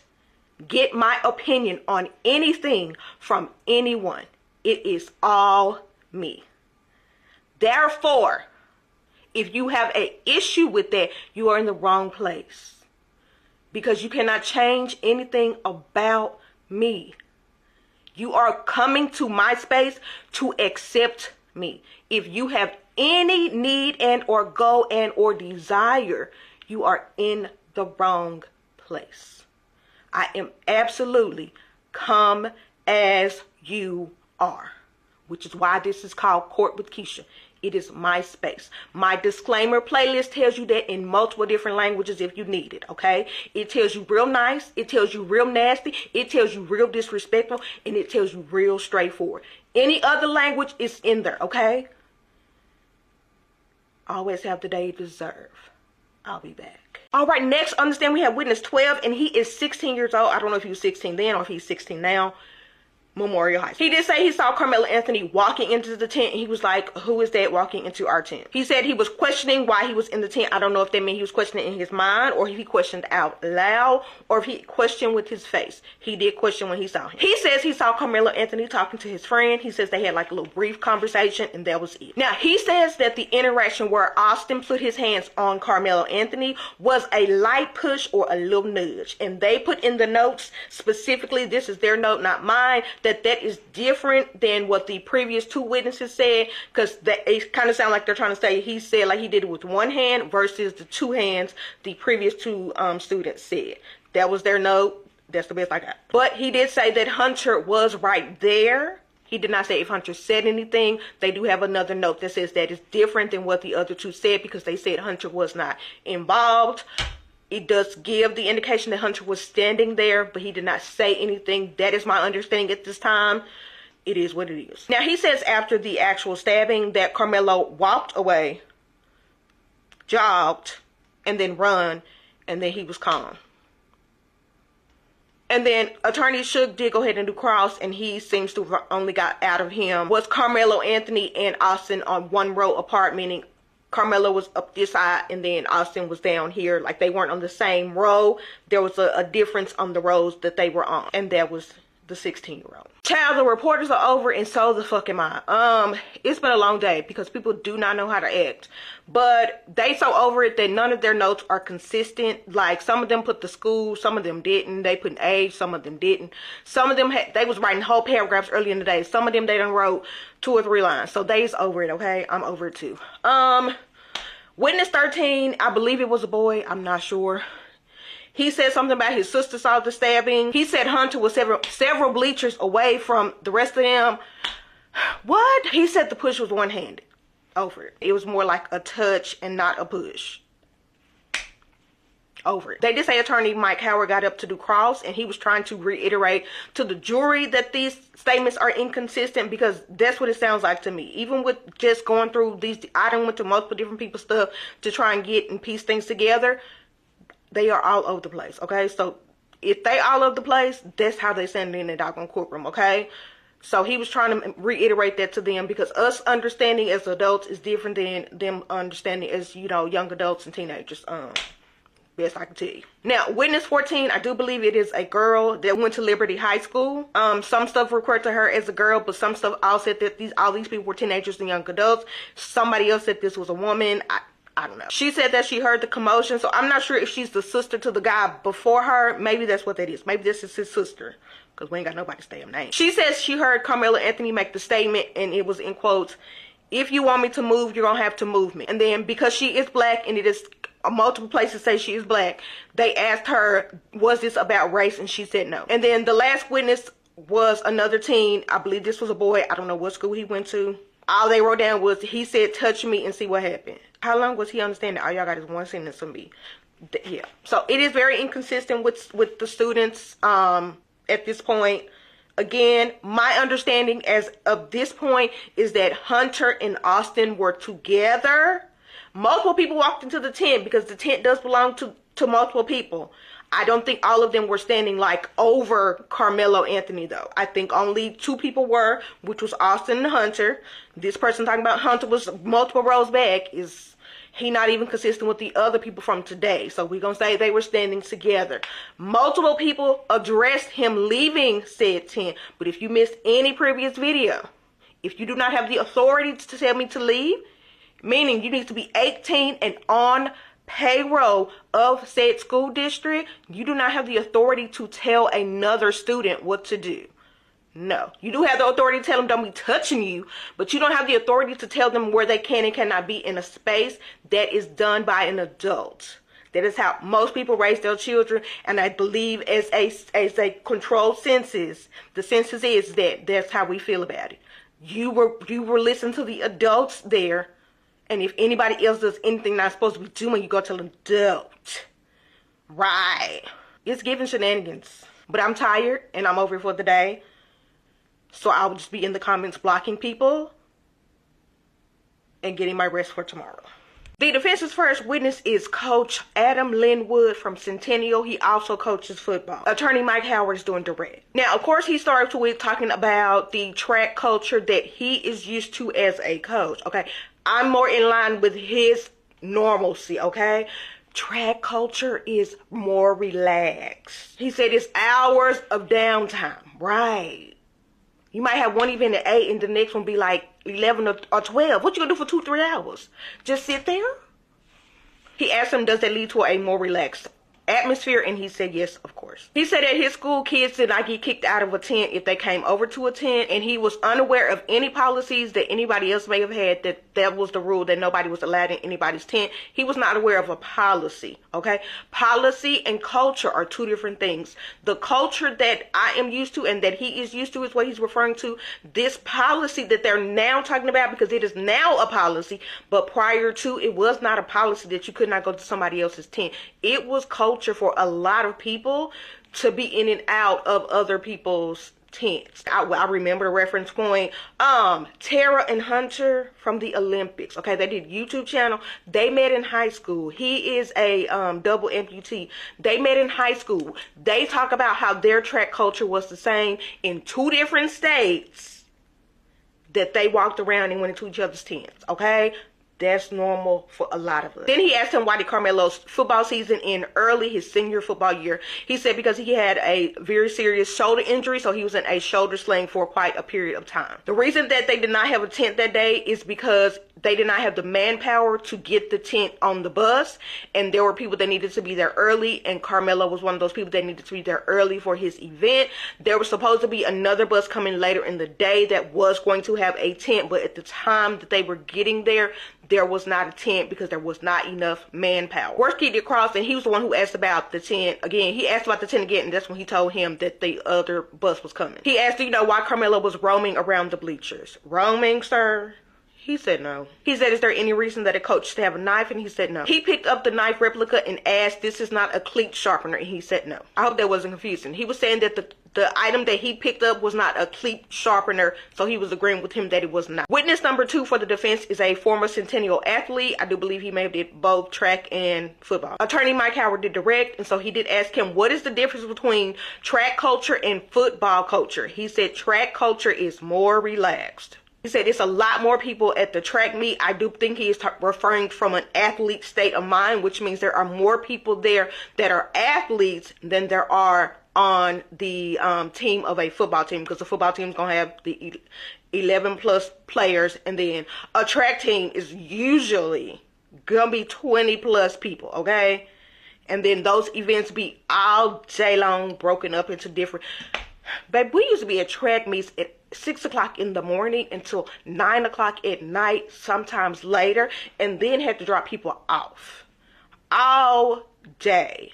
get my opinion on anything from anyone. It is all me. Therefore, if you have an issue with that, you are in the wrong place. Because you cannot change anything about me. You are coming to my space to accept me. If you have any need and or goal and or desire, you are in the wrong place. I am absolutely come as you are. Which is why this is called Court with Keisha. It is my space. My disclaimer playlist tells you that in multiple different languages if you need it, okay? It tells you real nice. It tells you real nasty. It tells you real disrespectful. And it tells you real straightforward. Any other language is in there, okay? Always have the day you deserve. I'll be back. All right, next, understand we have witness 12, and he is 16 years old. I don't know if he was 16 then or if he's 16 now. Memorial High School. He did say he saw Karmelo Anothny walking into the tent. He was like, who is that walking into our tent? He said he was questioning why he was in the tent. I don't know if that meant he was questioning in his mind or if he questioned out loud or if he questioned with his face. He did question when he saw him. He says he saw Karmelo Anothny talking to his friend. He says they had like a little brief conversation and that was it. Now, he says that the interaction where Austin put his hands on Karmelo Anothny was a light push or a little nudge. And they put in the notes, specifically, this is their note, not mine, that is different than what the previous two witnesses said, because it kind of sounds like they're trying to say he said like he did it with one hand versus the two hands the previous two students said. That was their note. That's the best I got. But he did say that Hunter was right there. He did not say if Hunter said anything. They do have another note that says that is different than what the other two said because they said Hunter was not involved. It does give the indication that Hunter was standing there, but he did not say anything. That is my understanding at this time. It is what it is. Now, he says after the actual stabbing that Karmelo walked away, jogged, and then run, and then he was calm. And then Attorney Shook did go ahead and do cross, and he seems to have only got out of him was Karmelo Anothny and Austin on one row apart, meaning Karmelo was up this side and then Austin was down here. Like they weren't on the same row. There was a difference on the rows that they were on. And that was the 16-year-old. Child, the reporters are over and so the fuck am I. It's been a long day because people do not know how to act. But they so over it that none of their notes are consistent. Like some of them put the school, some of them didn't. They put an age, some of them didn't. Some of them they was writing whole paragraphs early in the day. Some of them they done wrote 2 or 3 lines. So they's over it, okay? I'm over it too. Witness 13, I believe it was a boy. I'm not sure. He said something about his sister saw the stabbing. He said Hunter was several bleachers away from the rest of them. What? He said the push was one-handed. Over it. It was more like a touch and not a push. Over it. They did say attorney Mike Howard got up to do cross and he was trying to reiterate to the jury that these statements are inconsistent because that's what it sounds like to me. Even with just going through these, I done went to multiple different people's stuff to try and get and piece things together. They are all over the place, okay? So if they all over the place, that's how they send it in the doggone courtroom, okay? So he was trying to reiterate that to them because us understanding as adults is different than them understanding as, you know, young adults and teenagers. Best I can tell you. Now, witness 14, I do believe it is a girl that went to Liberty High School. Some stuff referred to her as a girl, but some stuff all said that all these people were teenagers and young adults. Somebody else said this was a woman. I don't know. She said that she heard the commotion, so I'm not sure if she's the sister to the guy before her. Maybe that's what that is. Maybe this is his sister, because we ain't got nobody's damn name. She says she heard Karmelo Anothny make the statement, and it was in quotes, if you want me to move, you're gonna have to move me. And then because she is black, and it is multiple places say she is black, they asked her, was this about race? And she said no. And then the last witness was another teen. I believe this was a boy. I don't know what school he went to. All they wrote down was, he said, touch me and see what happened. How long was he understanding? All y'all got is one sentence from me. Yeah. So it is very inconsistent with the students at this point. Again, my understanding as of this point is that Hunter and Austin were together. Multiple people walked into the tent because the tent does belong to multiple people. I don't think all of them were standing like over Karmelo Anothny though. I think only 2 people were, which was Austin and Hunter. This person talking about Hunter was multiple rows back. Is he not even consistent with the other people from today? So we're going to say they were standing together. Multiple people addressed him leaving said tent. But if you missed any previous video, if you do not have the authority to tell me to leave, meaning you need to be 18 and on payroll of said school district, you do not have the authority to tell another student what to do. No. You do have the authority to tell them don't be touching you, but you don't have the authority to tell them where they can and cannot be in a space that is done by an adult. That is how most people raise their children, and I believe as a controlled census, the census is that's how we feel about it. You were listening to the adults there. And if anybody else does anything not supposed to be doing, you go tell an adult. Right. It's giving shenanigans. But I'm tired and I'm over for the day. So I will just be in the comments blocking people and getting my rest for tomorrow. The defense's first witness is Coach Adam Linwood from Centennial. He also coaches football. Attorney Mike Howard is doing direct. Now, of course, he starts with talking about the track culture that he is used to as a coach. Okay, I'm more in line with his normalcy. Okay, track culture is more relaxed. He said it's hours of downtime. Right. You might have one event at 8 and the next one be like 11 or 12. What you gonna do for 2-3 hours? Just sit there? He asked him, does that lead to a more relaxed atmosphere? And he said yes, of course. He said at his school, kids did not get kicked out of a tent if they came over to a tent, and he was unaware of any policies that anybody else may have had, that was the rule, that nobody was allowed in anybody's tent. He was not aware of a policy, okay? Policy and culture are two different things. The culture that I am used to and that he is used to is what he's referring to. This policy that they're now talking about, because it is now a policy, but prior to, it was not a policy that you could not go to somebody else's tent. It was culture for a lot of people to be in and out of other people's tents. I remember the reference point. Tara and Hunter from the Olympics. Okay, they did YouTube channel. They met in high school. He is a double amputee. They met in high school. They talk about how their track culture was the same in 2 different states, that they walked around and went into each other's tents. Okay, that's normal for a lot of us. Then he asked him why did Karmelo's football season end early, his senior football year. He said because he had a very serious shoulder injury, so he was in a shoulder sling for quite a period of time. The reason that they did not have a tent that day is because they did not have the manpower to get the tent on the bus, and there were people that needed to be there early, and Karmelo was one of those people that needed to be there early for his event. There was supposed to be another bus coming later in the day that was going to have a tent, but at the time that they were getting there, there was not a tent because there was not enough manpower. Worst kid did cross, and he was the one who asked about the tent again. He asked about the tent again, and that's when he told him that the other bus was coming. He asked, do you know why Karmelo was roaming around the bleachers? Roaming, sir? He said no. He said, is there any reason that a coach should have a knife? And he said no. He picked up the knife replica and asked, this is not a cleat sharpener? And he said no. I hope that wasn't confusing. He was saying that the item that he picked up was not a cleat sharpener, so he was agreeing with him that it was not. Witness number 2 for the defense is a former Centennial athlete. I do believe he may have did both track and football. Attorney Mike Howard did direct, and so he did ask him, what is the difference between track culture and football culture? He said track culture is more relaxed. He said it's a lot more people at the track meet. I do think he is referring from an athlete state of mind, which means there are more people there that are athletes than there are on the team of a football team, because the football team is going to have the 11 plus players, and then a track team is usually going to be 20 plus people, okay? And then those events be all day long broken up into different... Babe, we used to be at track meets at 6 o'clock in the morning until 9 o'clock at night, sometimes later, and then had to drop people off all day.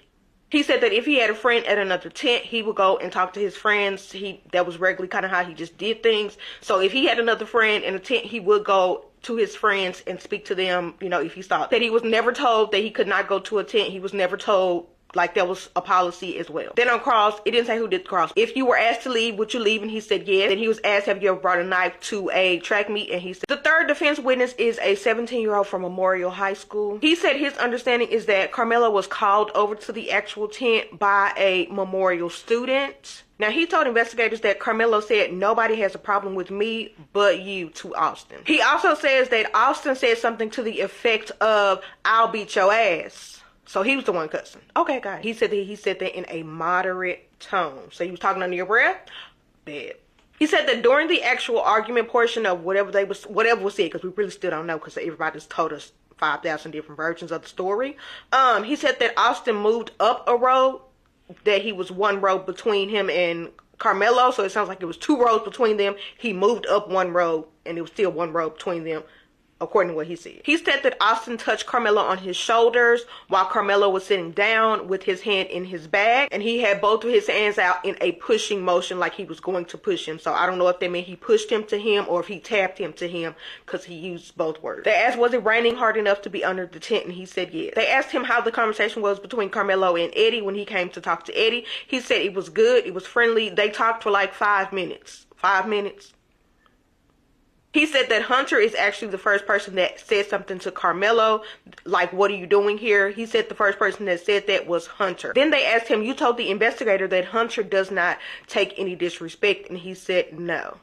He said that if he had a friend at another tent, he would go and talk to his friends. That was regularly kind of how he just did things. So if he had another friend in a tent, he would go to his friends and speak to them, you know, if he saw. That he was never told that he could not go to a tent. He was never told, like, that was a policy as well. Then on cross, it didn't say who did the cross. If you were asked to leave, would you leave? And he said yes. Then he was asked, have you ever brought a knife to a track meet? And he said. The third defense witness is a 17-year-old from Memorial High School. He said his understanding is that Karmelo was called over to the actual tent by a Memorial student. Now, he told investigators that Karmelo said, nobody has a problem with me but you, to Austin. He also says that Austin said something to the effect of, I'll beat your ass. So he was the one cussing. Okay, guys. He said that in a moderate tone. So he was talking under your breath? Bad. He said that during the actual argument portion of whatever was said, because we really still don't know, because everybody's told us 5,000 different versions of the story. He said that Austin moved up a row, that he was one row between him and Karmelo. So it sounds like it was 2 rows between them. He moved up 1 row, and it was still 1 row between them. according to what he said. He said that Austin touched Karmelo on his shoulders while Karmelo was sitting down with his hand in his bag, and he had both of his hands out in a pushing motion like he was going to push him. So I don't know if that meant he pushed him to him or if he tapped him to him, because he used both words. They asked, was it raining hard enough to be under the tent, and he said yes. They asked him how the conversation was between Karmelo and Eddie when he came to talk to Eddie. He said it was good, it was friendly. They talked for like 5 minutes. 5 minutes. He said that Hunter is actually the first person that said something to Karmelo, like, what are you doing here? He said the first person that said that was Hunter. Then they asked him, you told the investigator that Hunter does not take any disrespect, and he said, no,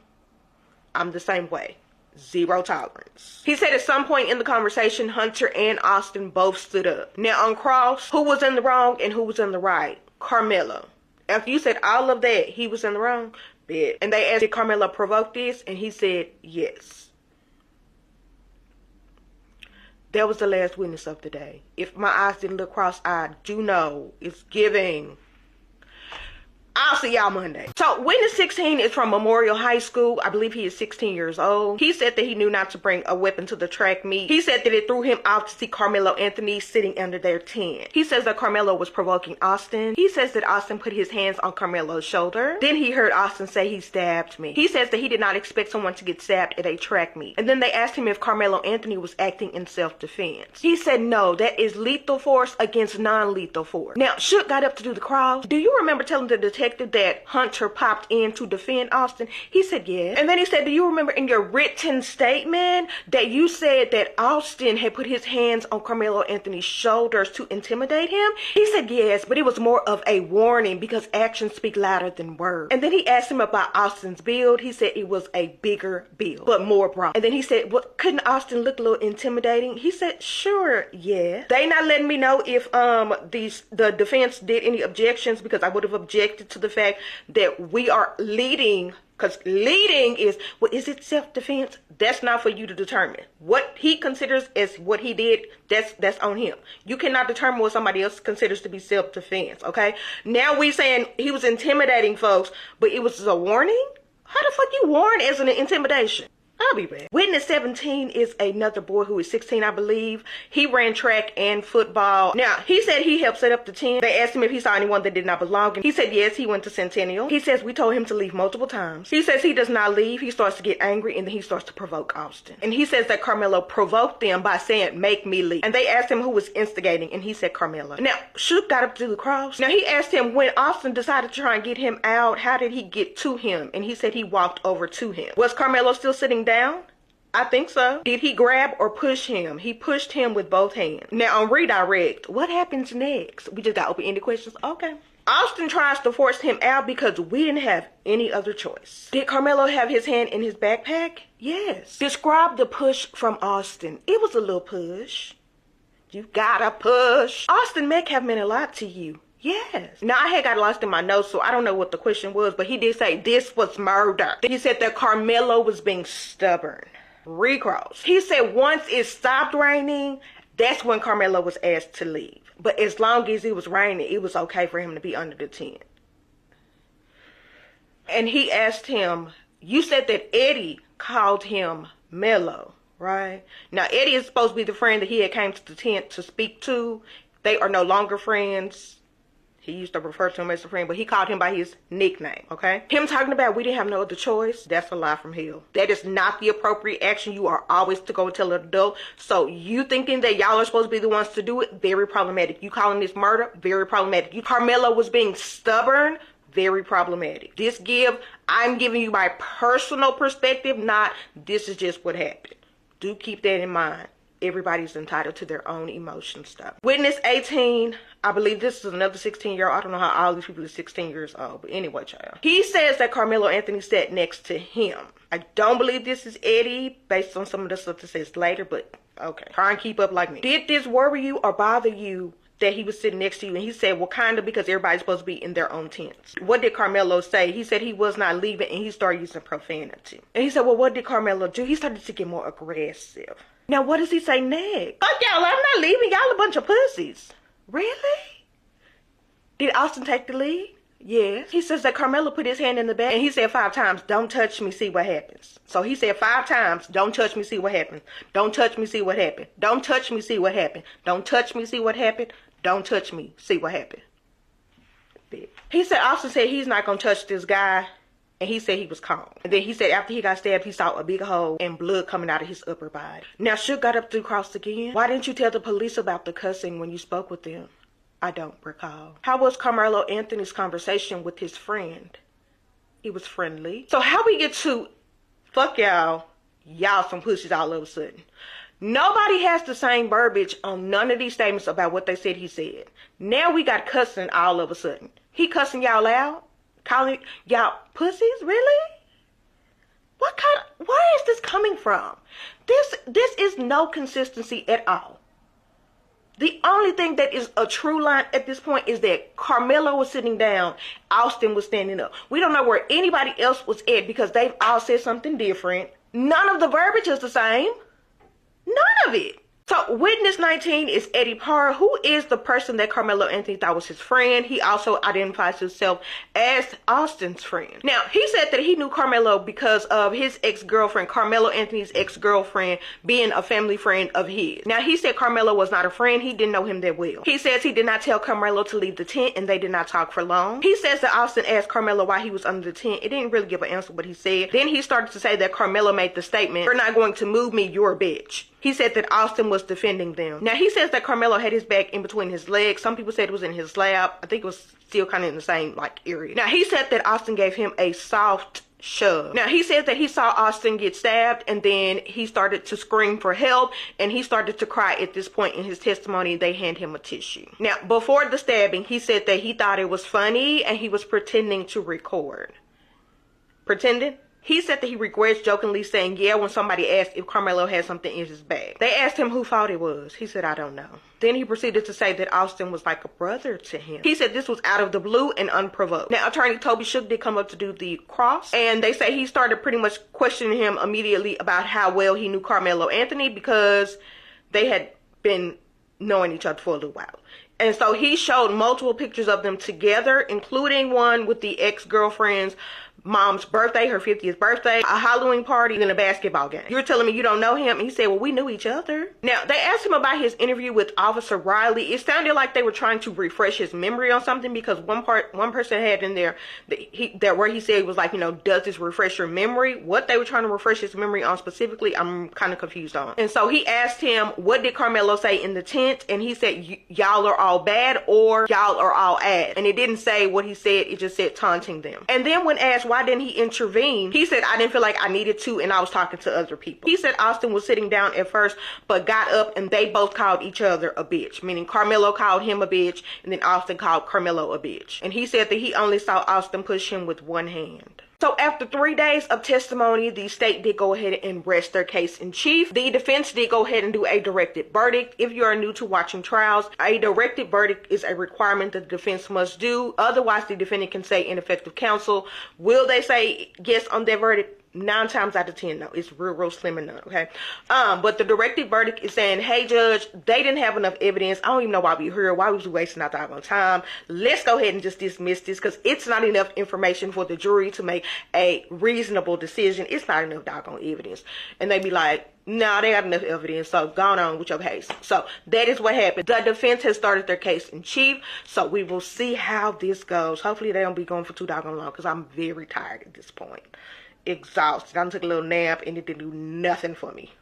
I'm the same way. Zero tolerance. He said at some point in the conversation, Hunter and Austin both stood up. Now on cross, who was in the wrong and who was in the right? Karmelo. After you said all of that, he was in the wrong. Bet. And they asked, did Karmelo provoke this? And he said, yes. That was the last witness of the day. If my eyes didn't look cross-eyed, you know it's giving. I'll see y'all Monday. So witness 16 is from Memorial High School. I believe he is 16 years old. He said that he knew not to bring a weapon to the track meet. He said that it threw him off to see Karmelo Anothny sitting under their tent. He says that Karmelo was provoking Austin. He says that Austin put his hands on Karmelo's shoulder. Then he heard Austin say he stabbed me. He says that he did not expect someone to get stabbed at a track meet. And then they asked him if Karmelo Anothny was acting in self-defense. He said no, that is lethal force against non-lethal force. Now, Shook got up to do the cross. Do you remember telling the detective that Hunter popped in to defend Austin? He said yes. And then he said, do you remember in your written statement that you said that Austin had put his hands on Karmelo Anothny's shoulders to intimidate him? He said yes, but it was more of a warning because actions speak louder than words. And then he asked him about Austin's build. He said it was a bigger build, but more broad. And then he said, well, couldn't Austin look a little intimidating? He said, sure, yeah. They not letting me know if the defense did any objections, because I would have objected to the fact that we are leading, because leading is, well, is it self-defense? That's not for you to determine. What he considers as what he did, that's on him. You cannot determine what somebody else considers to be self-defense, okay? Now we saying he was intimidating folks, but it was a warning? How the fuck you warn as an intimidation? I'll be back. Witness 17 is another boy who is 16, I believe. He ran track and football. Now, he said he helped set up the tent. They asked him if he saw anyone that did not belong, and he said yes, he went to Centennial. He says we told him to leave multiple times. He says he does not leave. He starts to get angry, and then he starts to provoke Austin. And he says that Karmelo provoked them by saying, make me leave. And they asked him who was instigating, and he said Karmelo. Now, Shook got up to do the cross. Now, he asked him when Austin decided to try and get him out, how did he get to him? And he said he walked over to him. Was Karmelo still sitting down? I think so. Did he grab or push him? He pushed him with both hands. Now on redirect, what happens next? We just got open-ended questions. Okay. Austin tries to force him out because we didn't have any other choice. Did Karmelo have his hand in his backpack? Yes. Describe the push from Austin. It was a little push. You gotta push. Austin Metcalf meant a lot to you. Yes. Now, I had got lost in my notes, so I don't know what the question was, but he did say this was murder. He said that Karmelo was being stubborn. Recross. He said once it stopped raining, that's when Karmelo was asked to leave. But as long as it was raining, it was okay for him to be under the tent. And he asked him, you said that Eddie called him Mello, right? Now, Eddie is supposed to be the friend that he had came to the tent to speak to. They are no longer friends. He used to refer to him as a friend, but he called him by his nickname, okay? Him talking about we didn't have no other choice, that's a lie from hell. That is not the appropriate action. You are always to go and tell an adult. So you thinking that y'all are supposed to be the ones to do it, very problematic. You calling this murder, very problematic. You Karmelo was being stubborn, very problematic. I'm giving you my personal perspective, not this is just what happened. Do keep that in mind. Everybody's entitled to their own emotion stuff. Witness 18, I believe this is another 16-year-old. I don't know how all these people are 16 years old, but anyway, child. He says that Karmelo Anothny sat next to him. I don't believe this is Eddie, based on some of the stuff that says later, but okay. Try and keep up like me. Did this worry you or bother you that he was sitting next to you? And he said, well, kind of, because everybody's supposed to be in their own tents. What did Karmelo say? He said he was not leaving, and he started using profanity. And he said, well, what did Karmelo do? He started to get more aggressive. Now, what does he say next? Fuck y'all, I'm not leaving. Y'all a bunch of pussies. Really? Did Austin take the lead? Yes. He says that Karmelo put his hand in the bag and he said 5 times, don't touch me, see what happens. So he said 5 times, don't touch me, see what happens. Don't touch me, see what happened. Don't touch me, see what happened. Don't touch me, see what happened. Don't touch me, see what happened. He said, Austin said he's not going to touch this guy. And he said he was calm. And then he said after he got stabbed, he saw a big hole and blood coming out of his upper body. Now, Shook got up to the cross again. Why didn't you tell the police about the cussing when you spoke with them? I don't recall. How was Karmelo Anothny's conversation with his friend? It was friendly. So how we get to, fuck y'all some pussies all of a sudden. Nobody has the same verbiage on none of these statements about what they said he said. Now we got cussing all of a sudden. He cussing y'all out? Calling y'all pussies? Really? Where is this coming from? This is no consistency at all. The only thing that is a true line at this point is that Karmelo was sitting down, Austin was standing up. We don't know where anybody else was at because they've all said something different. None of the verbiage is the same. None of it. So witness 19 is Eddie Parr, who is the person that Karmelo Anothny thought was his friend. He also identifies himself as Austin's friend. Now, he said that he knew Karmelo because of his ex-girlfriend, Karmelo Anthony's ex-girlfriend, being a family friend of his. Now, he said Karmelo was not a friend. He didn't know him that well. He says he did not tell Karmelo to leave the tent and they did not talk for long. He says that Austin asked Karmelo why he was under the tent. It didn't really give an answer what he said. Then he started to say that Karmelo made the statement, "You're not going to move me, you're a bitch." He said that Austin was defending them. Now, he says that Karmelo had his back in between his legs. Some people said it was in his lap. I think it was still kind of in the same, area. Now, he said that Austin gave him a soft shove. Now, he said that he saw Austin get stabbed, and then he started to scream for help, and he started to cry at this point in his testimony. They hand him a tissue. Now, before the stabbing, he said that he thought it was funny, and he was pretending to record. Pretending? He said that he regrets jokingly saying yeah when somebody asked if Karmelo had something in his bag. They asked him who fault it was. He said, I don't know. Then he proceeded to say that Austin was like a brother to him. He said this was out of the blue and unprovoked. Now, attorney Toby Shook did come up to do the cross, and they say he started pretty much questioning him immediately about how well he knew Karmelo Anothny because they had been knowing each other for a little while. And so he showed multiple pictures of them together, including one with the ex-girlfriend's mom's birthday, her 50th birthday, a Halloween party, and a basketball game. You're telling me you don't know him? And he said, well, we knew each other. Now, they asked him about his interview with Officer Riley. It sounded like they were trying to refresh his memory on something because one person had in there where he said it was like, does this refresh your memory? What they were trying to refresh his memory on specifically, I'm kind of confused on. And so he asked him, what did Karmelo say in the tent? And he said, y'all are all bad or y'all are all ass. And it didn't say what he said. It just said taunting them. And then when asked, why didn't he intervene? He said, I didn't feel like I needed to, and I was talking to other people. He said Austin was sitting down at first, but got up and they both called each other a bitch, meaning Karmelo called him a bitch, and then Austin called Karmelo a bitch. And he said that he only saw Austin push him with one hand. So after 3 days of testimony, the state did go ahead and rest their case in chief. The defense did go ahead and do a directed verdict. If you are new to watching trials, a directed verdict is a requirement that the defense must do. Otherwise, the defendant can say ineffective counsel. Will they say yes on that verdict? 9 times out of 10, no. It's real slim and none, okay? But the directed verdict is saying, hey, judge, they didn't have enough evidence. I don't even know why we here. Why was we wasting our doggone time? Let's go ahead and just dismiss this because it's not enough information for the jury to make a reasonable decision. It's not enough doggone evidence. And they be like, no, they got enough evidence, so go on with your case. So that is what happened. The defense has started their case in chief, so we will see how this goes. Hopefully they don't be going for too doggone long because I'm very tired at this point. Exhausted. I took a little nap and it didn't do nothing for me.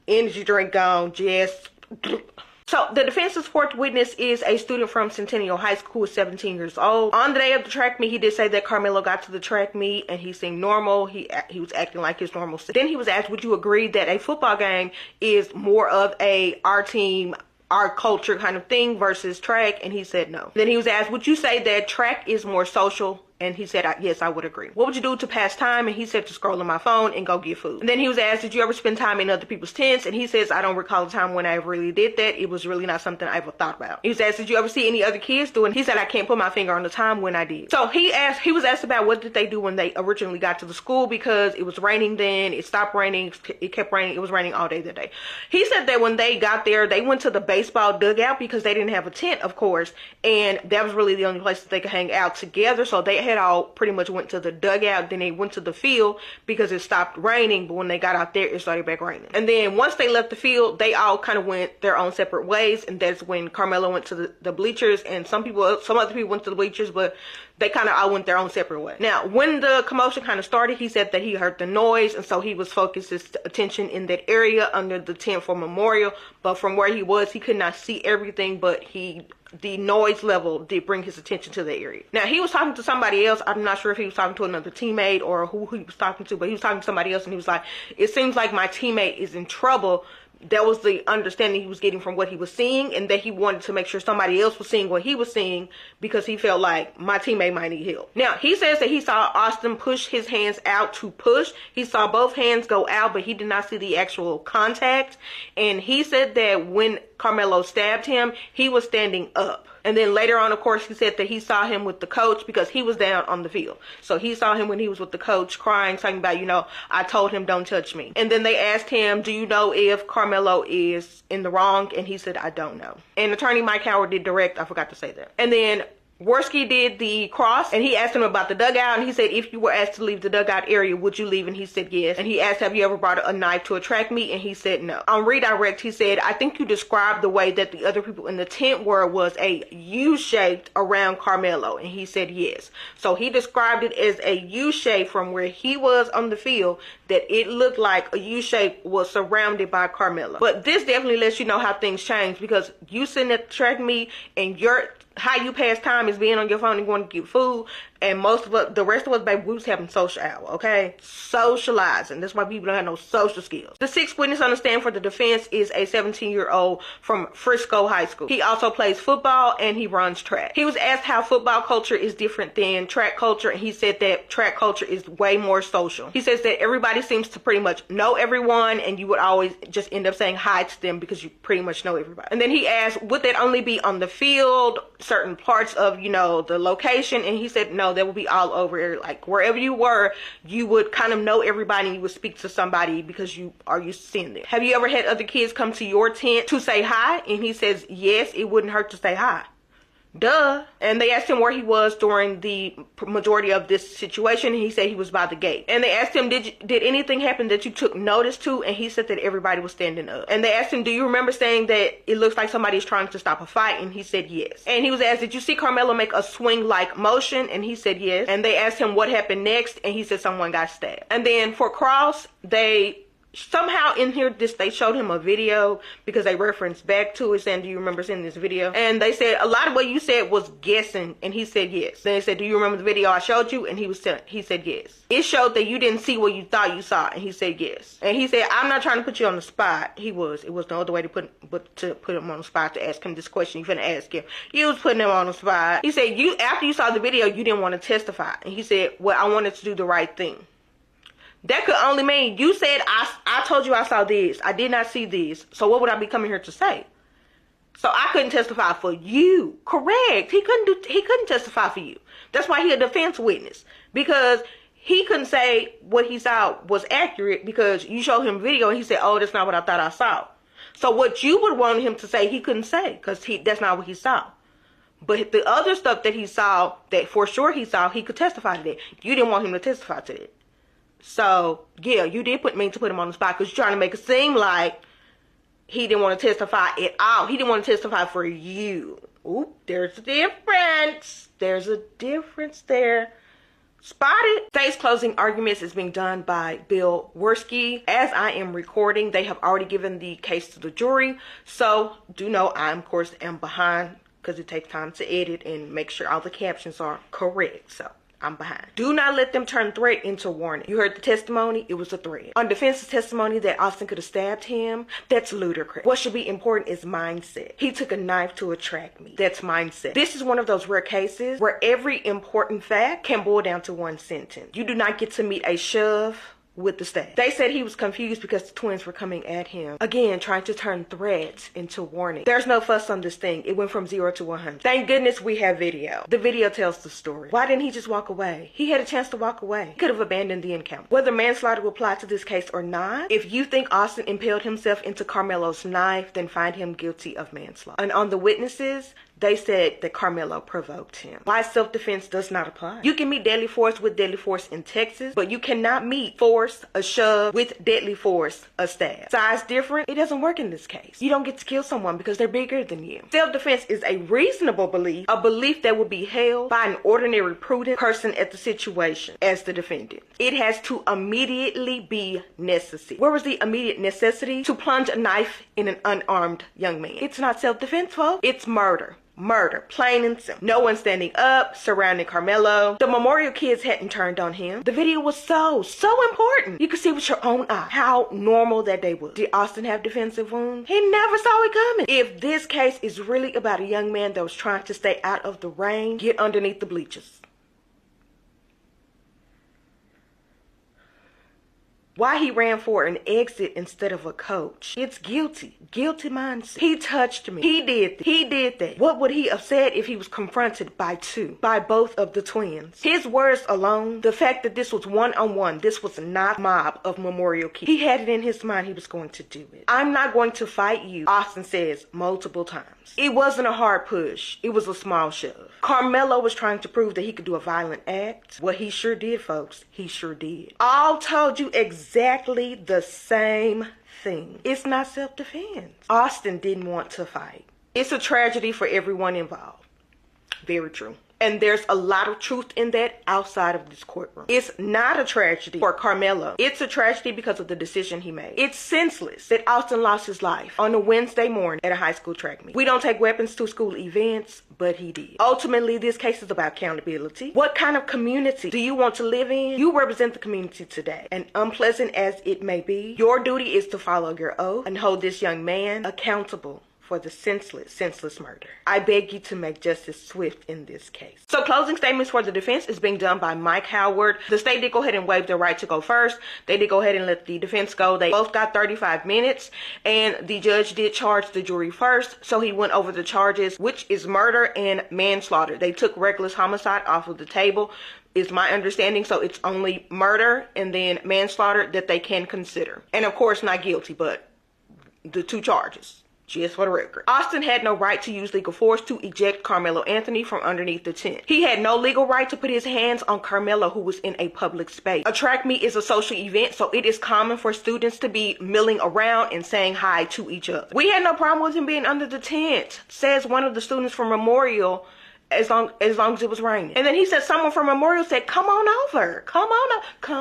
Energy drink gone, just. So the defense's fourth witness is a student from Centennial High School who is 17 years old. On the day of the track meet, he did say that Karmelo got to the track meet and he seemed normal. He was acting like his normal self. Then he was asked, would you agree that a football game is more of our team, our culture kind of thing versus track? And he said no. Then he was asked, would you say that track is more social And he said, yes, I would agree. What would you do to pass time? And he said, to scroll on my phone and go get food. And then he was asked, did you ever spend time in other people's tents? And he says, I don't recall a time when I ever really did that. It was really not something I ever thought about. He was asked, did you ever see any other kids doing? He said, I can't put my finger on the time when I did. So he was asked about what did they do when they originally got to the school, because it was raining then, it stopped raining, it kept raining, it was raining all day that day. He said that when they got there, they went to the baseball dugout because they didn't have a tent, of course, and that was really the only place that they could hang out together. So they had all pretty much went to the dugout, then they went to the field because it stopped raining, but when they got out there, it started back raining. And then once they left the field, they all kind of went their own separate ways, and that's when Karmelo went to the bleachers, and some other people went to the bleachers, but they kind of all went their own separate way. Now, when the commotion kind of started, he said that he heard the noise, and so he was focused his attention in that area under the tent for memorial, but from where he was, he could not see everything, but the noise level did bring his attention to the area. Now, he was talking to somebody else. I'm not sure if he was talking to another teammate or who he was talking to, but he was talking to somebody else, and he was like, it seems like my teammate is in trouble. That was the understanding he was getting from what he was seeing, and that he wanted to make sure somebody else was seeing what he was seeing because he felt like my teammate might need help. Now, he says that he saw Austin push his hands out to push. He saw both hands go out, but he did not see the actual contact. And he said that when Karmelo stabbed him, he was standing up. And then later on, of course, he said that he saw him with the coach because he was down on the field. So he saw him when he was with the coach crying, talking about, I told him don't touch me. And then they asked him, do you know if Karmelo is in the wrong? And he said, I don't know. And attorney Mike Howard did direct. I forgot to say that. And then Worski did the cross, and he asked him about the dugout, and he said, if you were asked to leave the dugout area, would you leave? And he said yes. And he asked, have you ever brought a knife to a track meet? And he said no. On redirect, he said, I think you described the way that the other people in the tent were was a U-shaped around Karmelo. And he said yes. So he described it as a U-shape from where he was on the field, that it looked like a U-shape was surrounded by Karmelo. But this definitely lets you know how things change, because you sitting at the track meet and how you pass time is being on your phone and going to get food. And the rest of us, baby, we was having social hour, okay? Socializing. That's why people don't have no social skills. The sixth witness on the stand for the defense is a 17-year-old from Frisco High School. He also plays football and he runs track. He was asked how football culture is different than track culture, and he said that track culture is way more social. He says that everybody seems to pretty much know everyone, and you would always just end up saying hi to them because you pretty much know everybody. And then he asked, would that only be on the field, certain parts of, the location? And he said, no, that would be all over. Like, wherever you were, you would kind of know everybody, and you would speak to somebody because you are used to seeing them. Have you ever had other kids come to your tent to say hi? And he says, yes, it wouldn't hurt to say hi. Duh. And they asked him where he was during the majority of this situation, and he said he was by the gate. And they asked him, did anything happen that you took notice to? And he said that everybody was standing up. And they asked him, do you remember saying that it looks like somebody's trying to stop a fight? And he said yes. And he was asked, did you see Karmelo make a swing-like motion? And he said yes. And they asked him what happened next, and he said someone got stabbed. And then for Cross, somehow in here, they showed him a video because they referenced back to it, saying, do you remember seeing this video? And they said, a lot of what you said was guessing, and he said yes. Then they said, do you remember the video I showed you? And he said yes. It showed that you didn't see what you thought you saw, and he said yes. And he said, I'm not trying to put you on the spot. It was no other way to put him on the spot, to ask him this question you finna ask him. You was putting him on the spot. He said, after you saw the video, you didn't want to testify. And he said, well, I wanted to do the right thing. That could only mean you said, I told you I saw this. I did not see this. So what would I be coming here to say? So I couldn't testify for you. Correct. He couldn't testify for you. That's why he a defense witness. Because he couldn't say what he saw was accurate because you showed him video and he said, oh, that's not what I thought I saw. So what you would want him to say, he couldn't say because that's not what he saw. But the other stuff that he saw, that for sure he saw, he could testify to that. You didn't want him to testify to that. So, yeah, you did mean to put him on the spot because you're trying to make it seem like he didn't want to testify at all. He didn't want to testify for you. Oop, there's a difference. There's a difference there. Spotted. Today's closing arguments is being done by Bill Worski. As I am recording, they have already given the case to the jury. So, do know I, of course, am behind because it takes time to edit and make sure all the captions are correct. So, I'm behind. Do not let them turn threat into warning. You heard the testimony, it was a threat. On defense's testimony that Austin could have stabbed him, that's ludicrous. What should be important is mindset. He took a knife to attract me. That's mindset. This is one of those rare cases where every important fact can boil down to one sentence. You do not get to meet a shove with the staff. They said he was confused because the twins were coming at him. Again, trying to turn threats into warning. There's no fuss on this thing. It went from 0 to 100. Thank goodness we have video. The video tells the story. Why didn't he just walk away? He had a chance to walk away. He could have abandoned the encounter. Whether manslaughter will apply to this case or not, if you think Austin impaled himself into Karmelo's knife, then find him guilty of manslaughter. And on the witnesses, they said that Karmelo provoked him. Why self-defense does not apply. You can meet deadly force with deadly force in Texas, but you cannot meet force, a shove, with deadly force, a stab. Size different, it doesn't work in this case. You don't get to kill someone because they're bigger than you. Self-defense is a reasonable belief, a belief that will be held by an ordinary prudent person at the situation as the defendant. It has to immediately be necessary. Where was the immediate necessity? To plunge a knife in an unarmed young man. It's not self-defense, folks. It's murder. Murder, plain and simple. No one standing up, surrounding Karmelo. The Memorial kids hadn't turned on him. The video was so important. You could see with your own eye how normal that day was. Did Austin have defensive wounds? He never saw it coming. If this case is really about a young man that was trying to stay out of the rain, get underneath the bleachers. Why he ran for an exit instead of a coach. It's guilty. Guilty mindset. He touched me. He did that. He did that. What would he have said if he was confronted by both of the twins? His words alone, the fact that this was one-on-one, this was not a mob of Memorial kids. He had it in his mind he was going to do it. I'm not going to fight you, Austin says multiple times. It wasn't a hard push. It was a small shove. Karmelo was trying to prove that he could do a violent act. Well, he sure did, folks. He sure did. All told you exactly the same thing. It's not self-defense. Austin didn't want to fight. It's a tragedy for everyone involved. Very true. And there's a lot of truth in that outside of this courtroom. It's not a tragedy for Karmelo. It's a tragedy because of the decision he made. It's senseless that Austin lost his life on a Wednesday morning at a high school track meet. We don't take weapons to school events, but he did. Ultimately, this case is about accountability. What kind of community do you want to live in? You represent the community today. And unpleasant as it may be, your duty is to follow your oath and hold this young man accountable for the senseless murder. I beg you to make justice swift in this case. So closing statements for the defense is being done by Mike Howard. The state did go ahead and waive their right to go first. They did go ahead and let the defense go. They both got 35 minutes and the judge did charge the jury first. So he went over the charges, which is murder and manslaughter. They took reckless homicide off of the table, is my understanding. So it's only murder and then manslaughter that they can consider. And of course not guilty, but the two charges. Just for the record. Austin had no right to use legal force to eject Karmelo Anothny from underneath the tent. He had no legal right to put his hands on Karmelo, who was in a public space. A track meet is a social event, so it is common for students to be milling around and saying hi to each other. We had no problem with him being under the tent, says one of the students from Memorial, as long as it was raining. And then he said someone from Memorial said, come on over. Come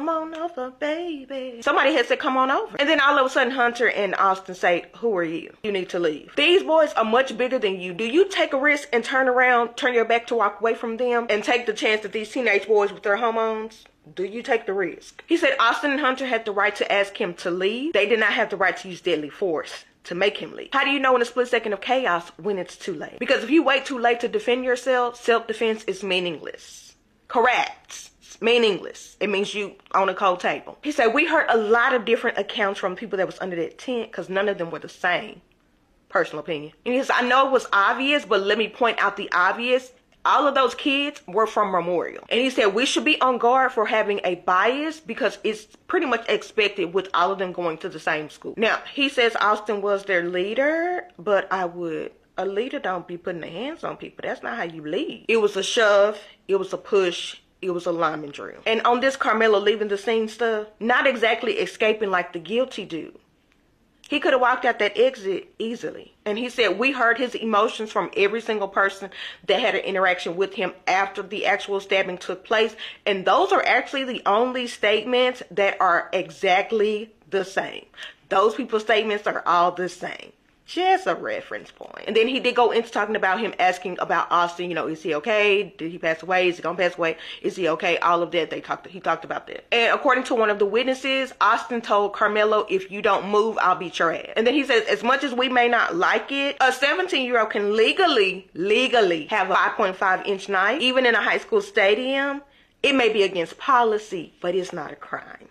on over, baby. Somebody had said, come on over. And then all of a sudden, Hunter and Austin say, who are you? You need to leave. These boys are much bigger than you. Do you take a risk and turn around, turn your back to walk away from them and take the chance that these teenage boys with their hormones? Do you take the risk? He said Austin and Hunter had the right to ask him to leave. They did not have the right to use deadly force to make him leave. How do you know in a split second of chaos when it's too late? Because if you wait too late to defend yourself, self-defense is meaningless. Correct. It's meaningless. It means you on a cold table. He said, we heard a lot of different accounts from people that was under that tent because none of them were the same. Personal opinion. And he said, I know it was obvious, but let me point out the obvious. All of those kids were from Memorial. And he said we should be on guard for having a bias because it's pretty much expected with all of them going to the same school. Now, he says Austin was their leader, but a leader don't be putting their hands on people. That's not how you lead. It was a shove. It was a push. It was a lineman drill. And on this Karmelo leaving the scene stuff, not exactly escaping like the guilty dude. He could have walked out that exit easily. And he said we heard his emotions from every single person that had an interaction with him after the actual stabbing took place. And those are actually the only statements that are exactly the same. Those people's statements are all the same. Just a reference point. And then he did go into talking about him asking about Austin, is he okay? Did he pass away? Is he gonna pass away? Is he okay? All of that, he talked about that. And according to one of the witnesses, Austin told Karmelo, if you don't move, I'll beat your ass. And then he says, as much as we may not like it, a 17-year-old can legally have a 5.5-inch knife, even in a high school stadium. It may be against policy, but it's not a crime.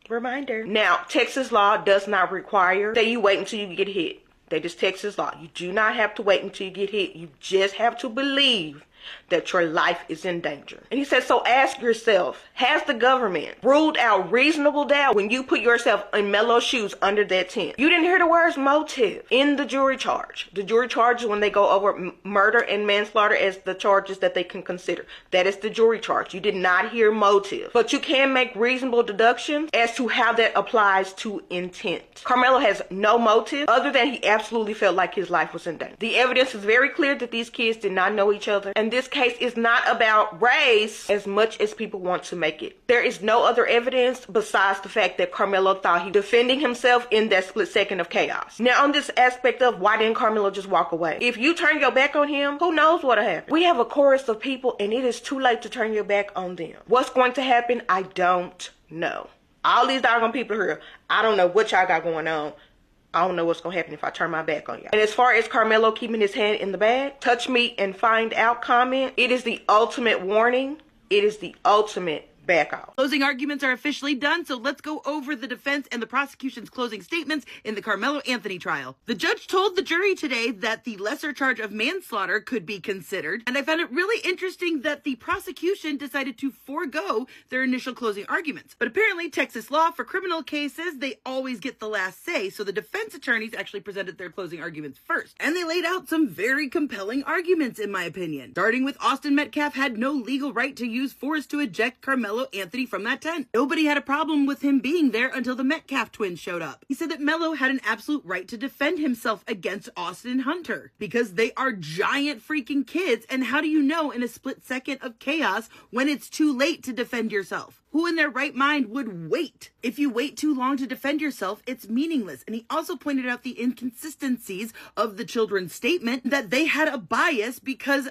Reminder. Now, Texas law does not require that you wait until you get hit. That is Texas law. You do not have to wait until you get hit. You just have to believe that your life is in danger. And he says, so ask yourself, has the government ruled out reasonable doubt when you put yourself in Melo's shoes under that tent? You didn't hear the words motive in the jury charge. The jury charge is when they go over murder and manslaughter as the charges that they can consider. That is the jury charge. You did not hear motive. But you can make reasonable deductions as to how that applies to intent. Karmelo has no motive other than he absolutely felt like his life was in danger. The evidence is very clear that these kids did not know each other. And this case is not about race as much as people want to make it. There is no other evidence besides the fact that Karmelo thought he defending himself in that split second of chaos. Now, on this aspect of why didn't Karmelo just walk away? If you turn your back on him, who knows what'll happen? We have a chorus of people and it is too late to turn your back on them. What's going to happen? I don't know. All these doggone people here, I don't know what y'all got going on. I don't know what's going to happen if I turn my back on y'all. And as far as Karmelo keeping his hand in the bag, touch me and find out comment, it is the ultimate warning. It is the ultimate back off. Closing arguments are officially done, so let's go over the defense and the prosecution's closing statements in the Karmelo Anothny trial. The judge told the jury today that the lesser charge of manslaughter could be considered, and I found it really interesting that the prosecution decided to forego their initial closing arguments. But apparently, Texas law for criminal cases, they always get the last say, so the defense attorneys actually presented their closing arguments first. And they laid out some very compelling arguments, in my opinion. Starting with Austin Metcalf had no legal right to use force to eject Karmelo Anothny from that tent. Nobody had a problem with him being there until the Metcalf twins showed up. He said that Melo had an absolute right to defend himself against Austin and Hunter because they are giant freaking kids, and how do you know in a split second of chaos when it's too late to defend yourself? Who in their right mind would wait? If you wait too long to defend yourself, it's meaningless. And he also pointed out the inconsistencies of the children's statement, that they had a bias because,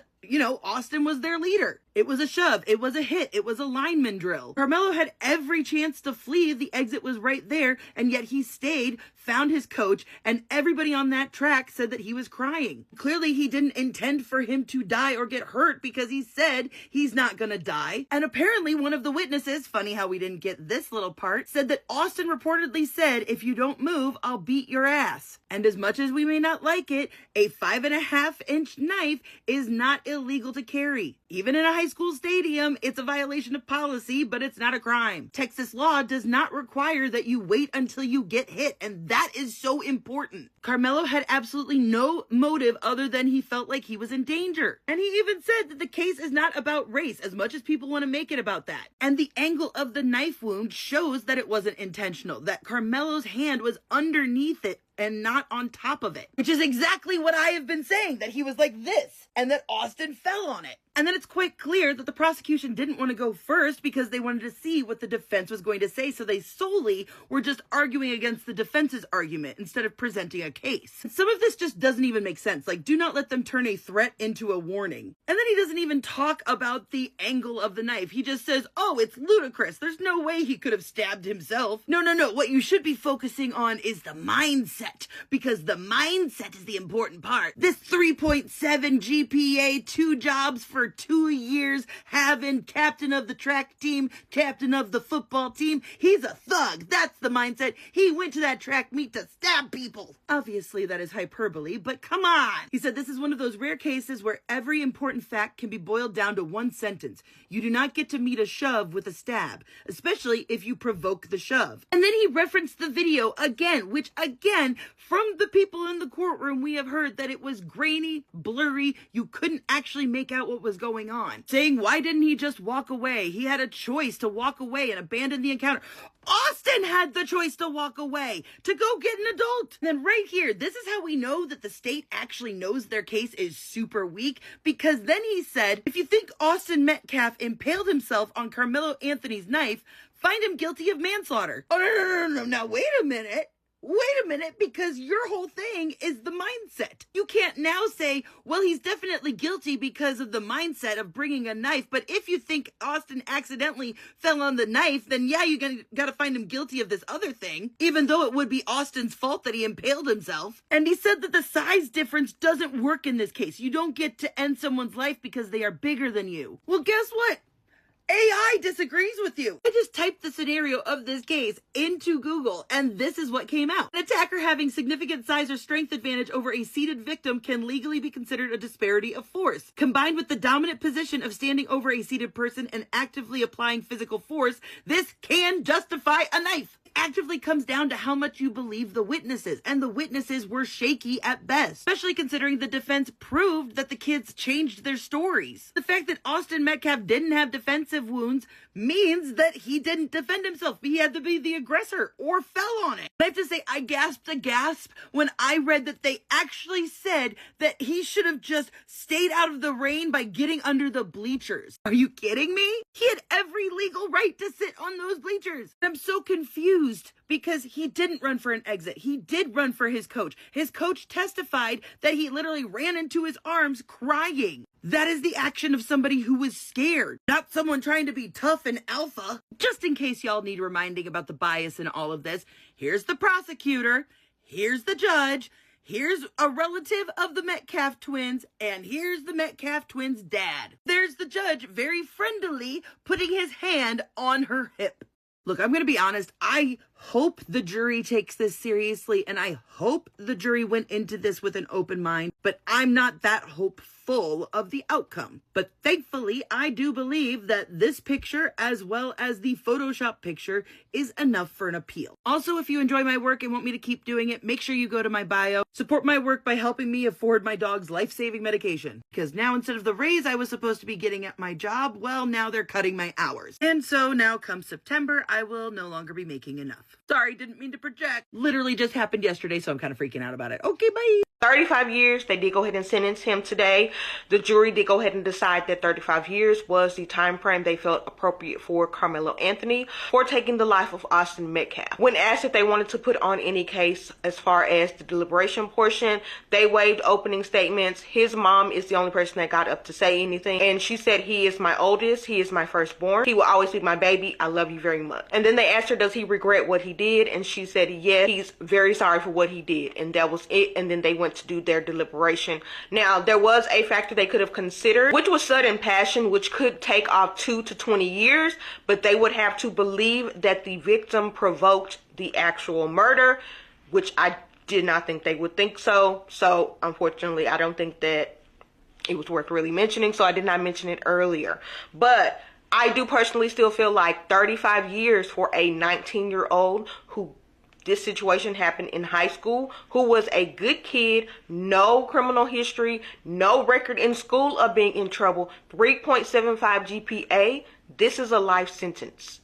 Austin was their leader. It was a shove. It was a hit. It was a lineman drill. Karmelo had every chance to flee. The exit was right there, and yet he stayed, found his coach, and everybody on that track said that he was crying. Clearly, he didn't intend for him to die or get hurt because he said he's not gonna die. And apparently, one of the witnesses, funny how we didn't get this little part, said that Austin reportedly said, if you don't move, I'll beat your ass. And as much as we may not like it, a 5.5-inch knife is not illegal to carry. Even in a high school stadium, it's a violation of policy, but it's not a crime. Texas law does not require that you wait until you get hit, and that is so important. Karmelo had absolutely no motive other than he felt like he was in danger. And he even said that the case is not about race, as much as people want to make it about that. And the angle of the knife wound shows that it wasn't intentional, that Karmelo's hand was underneath it and not on top of it, which is exactly what I have been saying, that he was like this and that Austin fell on it. And then it's quite clear that the prosecution didn't want to go first because they wanted to see what the defense was going to say, so they solely were just arguing against the defense's argument instead of presenting a case. Some of this just doesn't even make sense. Like, do not let them turn a threat into a warning. And then he doesn't even talk about the angle of the knife. He just says, oh, it's ludicrous. There's no way he could have stabbed himself. No. What you should be focusing on is the mindset, because the mindset is the important part. This 3.7 GPA, 2 jobs for 2 years, having captain of the track team, captain of the football team. He's a thug. That's the mindset. He went to that track meet to stab people. Obviously, that is hyperbole, but come on. He said this is one of those rare cases where every important fact can be boiled down to one sentence. You do not get to meet a shove with a stab, especially if you provoke the shove. And then he referenced the video again, which again, from the people in the courtroom, we have heard that it was grainy, blurry. You couldn't actually make out what was going on. Saying, why didn't he just walk away? He had a choice to walk away and abandon the encounter. Austin had the choice to walk away, to go get an adult. And then right here, this is how we know that the state actually knows their case is super weak, because then he said, if you think Austin Metcalf impaled himself on Karmelo Anothny's knife, find him guilty of manslaughter. Oh, no. Now, wait a minute. Wait a minute, because your whole thing is the mindset. You can't now say, well, he's definitely guilty because of the mindset of bringing a knife. But if you think Austin accidentally fell on the knife, then yeah, you gotta find him guilty of this other thing, even though it would be Austin's fault that he impaled himself. And he said that the size difference doesn't work in this case. You don't get to end someone's life because they are bigger than you. Well, guess what? AI disagrees with you. I just typed the scenario of this case into Google, and this is what came out. An attacker having significant size or strength advantage over a seated victim can legally be considered a disparity of force. Combined with the dominant position of standing over a seated person and actively applying physical force, this can justify a knife. Actively comes down to how much you believe the witnesses, and the witnesses were shaky at best, especially considering the defense proved that the kids changed their stories. The fact that Austin Metcalf didn't have defensive wounds means that he didn't defend himself. He had to be the aggressor or fell on it. I have to say, I gasped a gasp when I read that they actually said that he should have just stayed out of the rain by getting under the bleachers. Are you kidding me? He had every legal right to sit on those bleachers. I'm so confused because he didn't run for an exit. He did run for his coach. His coach testified that he literally ran into his arms crying. That is the action of somebody who was scared, not someone trying to be tough and alpha. Just in case y'all need reminding about the bias in all of this, here's the prosecutor, here's the judge, here's a relative of the Metcalf twins, and here's the Metcalf twins' dad. There's the judge very friendly putting his hand on her hip. Look, I'm going to be honest. I hope the jury takes this seriously, and I hope the jury went into this with an open mind, but I'm not that hopeful of the outcome. But thankfully, I do believe that this picture, as well as the Photoshop picture, is enough for an appeal. Also, if you enjoy my work and want me to keep doing it, make sure you go to my bio. Support my work by helping me afford my dog's life-saving medication. Because now, instead of the raise I was supposed to be getting at my job, well, now they're cutting my hours. And so now come September, I will no longer be making enough. Sorry, didn't mean to project. Literally just happened yesterday, so I'm kind of freaking out about it. Okay, bye. 35 years, they did go ahead and sentence him today. The jury did go ahead and decide that 35 years was the time frame they felt appropriate for Karmelo Anothny for taking the life of Austin Metcalf. When asked if they wanted to put on any case as far as the deliberation portion, they waived opening statements. His mom is the only person that got up to say anything, and she said, "He is my oldest, he is my firstborn, he will always be my baby, I love you very much." And then they asked her, does he regret what he did? And she said, yes, he's very sorry for what he did, and that was it. And then they went to do their deliberation. Now, there was a factor they could have considered, which was sudden passion, which could take off 2 to 20 years, but they would have to believe that the victim provoked the actual murder, which I did not think they would think so. So, unfortunately, I don't think that it was worth really mentioning, so I did not mention it earlier. But I do personally still feel like 35 years for a 19-year-old who this situation happened in high school, who was a good kid, no criminal history, no record in school of being in trouble, 3.75 GPA, this is a life sentence.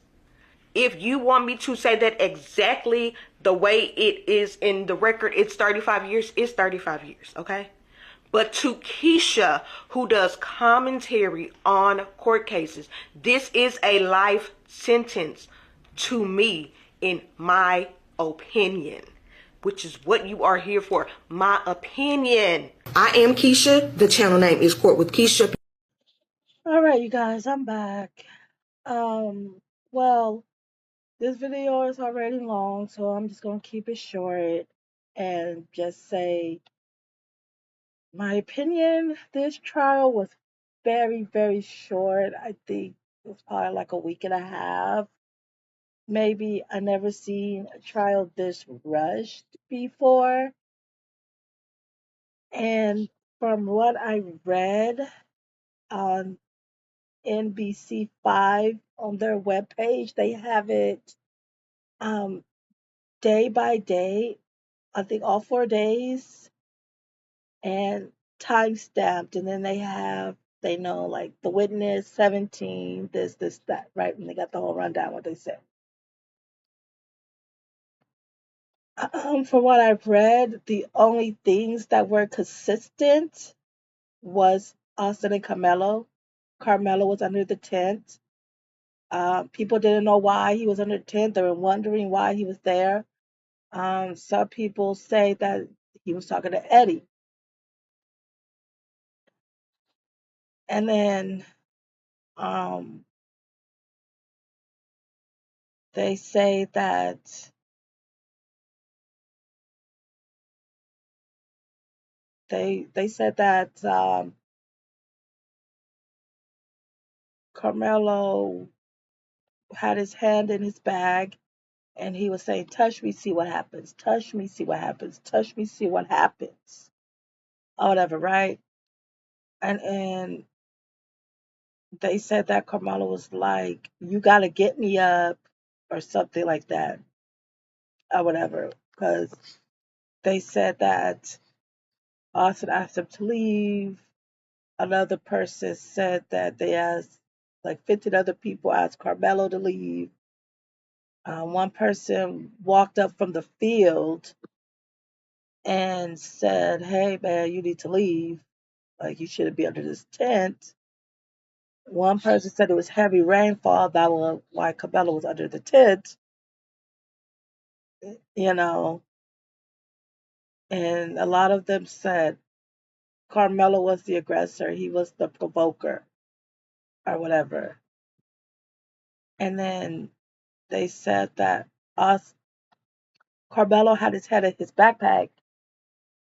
If you want me to say that exactly the way it is in the record, it's 35 years, it's 35 years, okay? But to Keisha, who does commentary on court cases, this is a life sentence to me, in my opinion, which is what you are here for, my opinion. I am Keisha. The channel name is Court with Keisha. All right, you guys, I'm back. Well, this video is already long, so I'm just going to keep it short and just say my opinion. This trial was very, very short. I think it was probably like a week and a half. Maybe I never seen a trial this rushed before. And from what I read on NBC5 on their webpage, they have it um, day by day, I think all 4 days, and time stamped. And then they know like the witness, 17, this, that, right? And they got the whole rundown, what they said. From what I've read, the only things that were consistent was Austin and Carmelo. Carmelo was under the tent. People didn't know why he was under the tent. They were wondering why he was there. Some people say that he was talking to Eddie. And then um, they say that they said that Carmelo had his hand in his bag and he was saying, "Touch me, see what happens. Touch me, see what happens. Touch me, see what happens." Or whatever, right? And they said that Carmelo was like, "You gotta get me up," or something like that, or whatever, because they said that Austin asked him to leave. Another person said that they asked, like 15 other people asked Carmelo to leave. One person walked up from the field and said, "Hey man, you need to leave. Like you shouldn't be under this tent." One person said it was heavy rainfall, that was why Carmelo was under the tent, you know, and a lot of them said Carmelo was the aggressor, he was the provoker or whatever. And then they said that us Carmelo had his head in his backpack,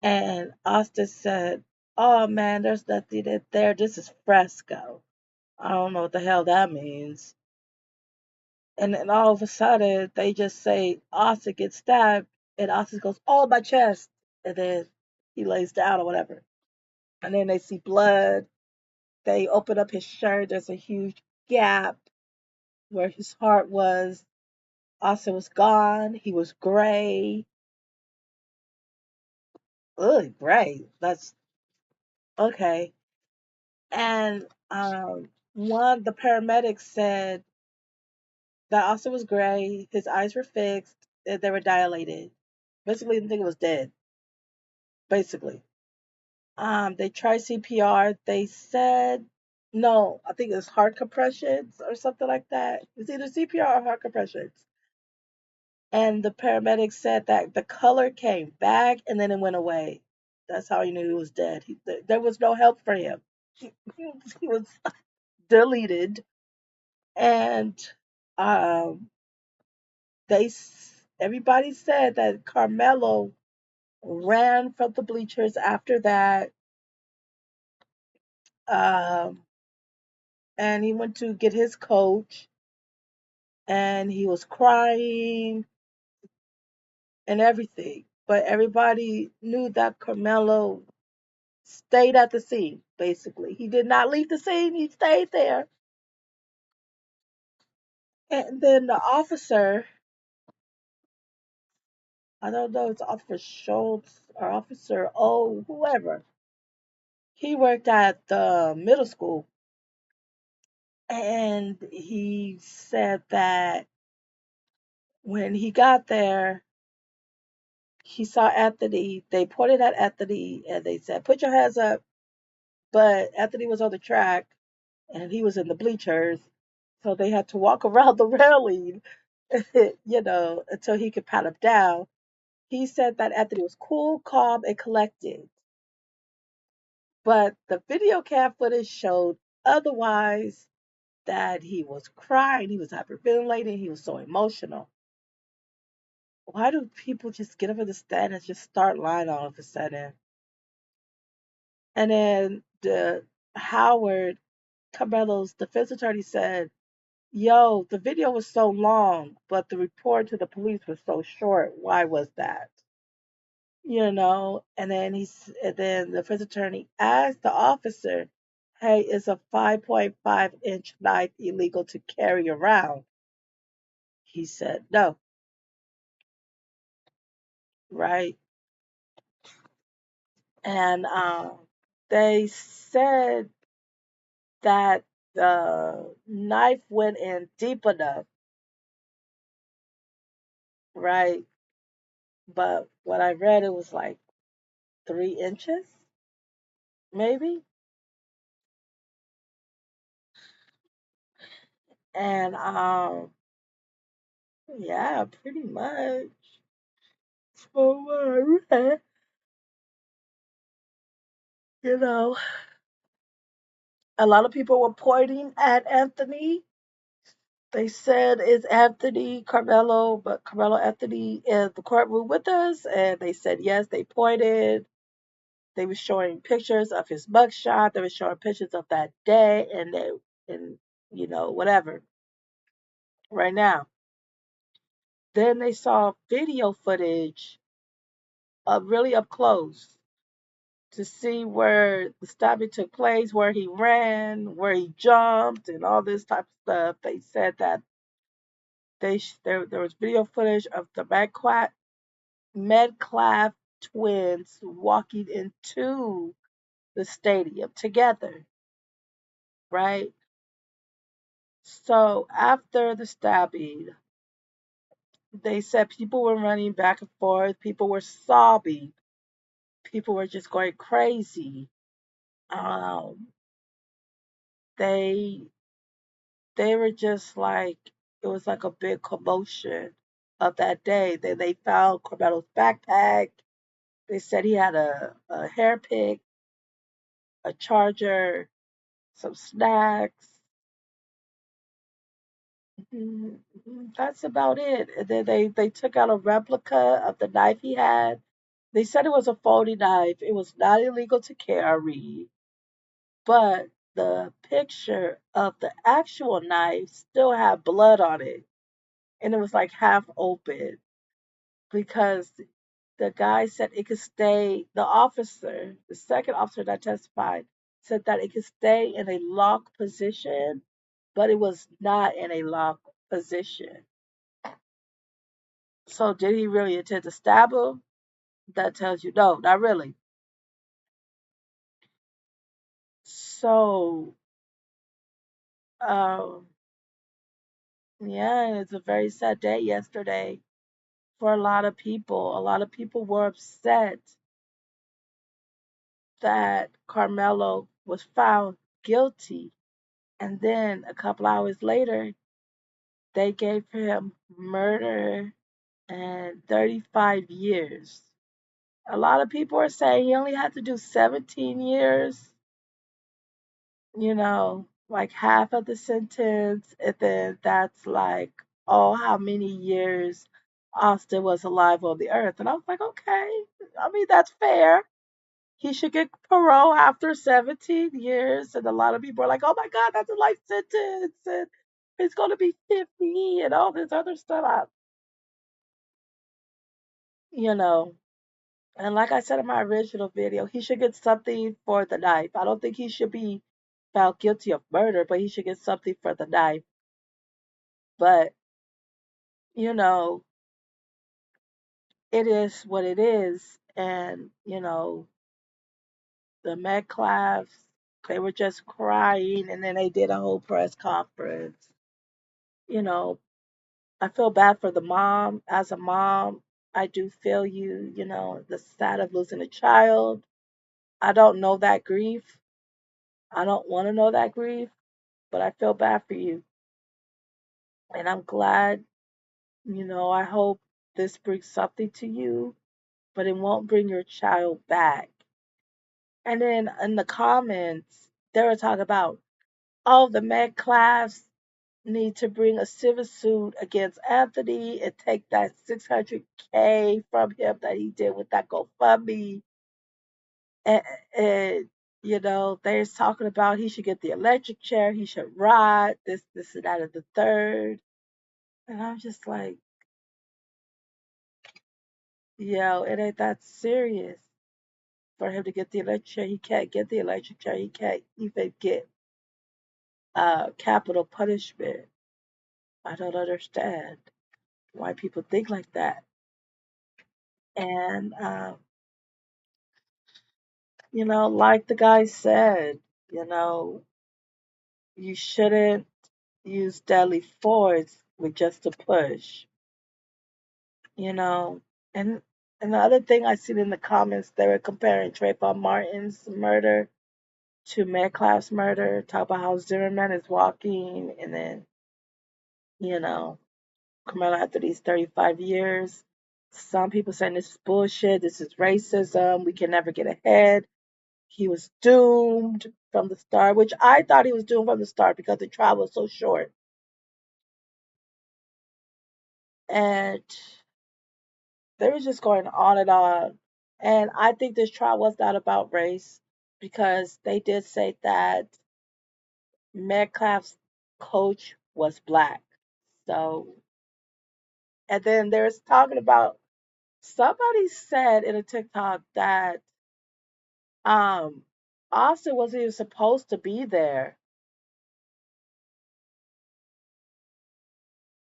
and Austin said, "Oh man, there's nothing in there. This is fresco." I don't know what the hell that means. And then all of a sudden, they just say Austin gets stabbed, and Austin goes, "Oh, my chest," and then he lays down or whatever. And then they see blood. They open up his shirt. There's a huge gap where his heart was. Austin was gone. He was gray. Ugh, gray. That's okay. And one, the paramedics said that Austin was gray. His eyes were fixed. And they were dilated. Basically, the thing was dead. Basically. They tried CPR. They said no. I think it was heart compressions or something like that. It's either CPR or heart compressions. And the paramedics said that the color came back and then it went away. That's how he knew he was dead. There was no help for him. He was deleted. And um, everybody said that Carmelo ran from the bleachers after that. Um, and he went to get his coach and he was crying and everything. But everybody knew that Carmelo stayed at the scene, basically. He did not leave the scene, he stayed there. And then the officer, I don't know, it's Officer Schultz or Officer O, whoever, he worked at the middle school. And he said that when he got there, he saw Anthony. They pointed at Anthony and they said, "Put your hands up." But Anthony was on the track and he was in the bleachers. So they had to walk around the railing, until he could pat him down. He said that Anthony was cool, calm, and collected. But the video cam footage showed otherwise, that he was crying, he was hyperventilating, he was so emotional. Why do people just get up in the stand and just start lying all of a sudden? And then the Howard Carmelo's defense attorney said, "Yo, the video was so long, but the report to the police was so short. Why was that?" And then the defense attorney asked the officer, "Hey, is a 5.5-inch knife illegal to carry around?" He said, "No." Right? And they said that the knife went in deep enough, right? But what I read, it was like 3 inches, maybe. And yeah, pretty much. From what I read, you know, a lot of people were pointing at Anthony. They said, "Is Anthony Carmelo, but Carmelo Anthony in the courtroom with us?" And they said yes. They pointed. They were showing pictures of his mugshot. They were showing pictures of that day, and whatever. Right now, then they saw video footage of really up close to see where the stabbing took place, where he ran, where he jumped, and all this type of stuff. They said that there was video footage of the Medcalf twins walking into the stadium together, right? So after the stabbing, they said people were running back and forth, people were sobbing, people were just going crazy. Um, they they were just like it was like a big commotion of that day. They found Carmelo's backpack. They said he had a hair pick, a charger, some snacks. That's about it. And then they took out a replica of the knife he had. They said it was a phony knife. It was not illegal to carry, but the picture of the actual knife still had blood on it, and it was like half open because the guy said it could stay. The second officer that testified, said that it could stay in a locked position, but it was not in a locked position. So did he really intend to stab him? That tells you no, not really. So, um, yeah, it's a very sad day yesterday for a lot of people. A lot of people were upset that Carmelo was found guilty. And then a couple hours later, they gave him murder and 35 years. A lot of people are saying he only had to do 17 years, like half of the sentence, and then that's like, oh, how many years Austin was alive on the earth. And I was like, okay, I mean, that's fair. He should get parole after 17 years. And a lot of people are like, oh my God, that's a life sentence. And it's going to be 50 and all this other stuff. You know, and like I said in my original video, he should get something for the knife. I don't think he should be found guilty of murder, but he should get something for the knife. But, you know, it is what it is. And, the Metcalfs, they were just crying and then they did a whole press conference. You know, I feel bad for the mom. As a mom, I do feel you, the sad of losing a child. I don't know that grief. I don't want to know that grief, but I feel bad for you. And I'm glad, I hope this brings something to you, but it won't bring your child back. And then in the comments, they were talking about, oh, the med class need to bring a civil suit against Anthony and take that 600K from him that he did with that GoFundMe. And, and they're talking about he should get the electric chair, he should ride this, and that, and the third. And I'm just like, it ain't that serious for him to get the electric chair. He can't get the electric chair. He can't even get capital punishment. I don't understand why people think like that. And like the guy said, you know, you shouldn't use deadly force with just a push, you know. And and the other thing I seen in the comments, they were comparing Trayvon Martin's murder to Metcalf's murder, talk about how Zimmerman is walking, and then, Carmelo after these 35 years. Some people saying this is bullshit, this is racism, we can never get ahead. He was doomed from the start, which I thought he was doomed from the start because the trial was so short. And they were just going on and on. And I think this trial was not about race because they did say that Metcalf's coach was black. So, and then there's talking about somebody said in a TikTok that um Austin wasn't even supposed to be there.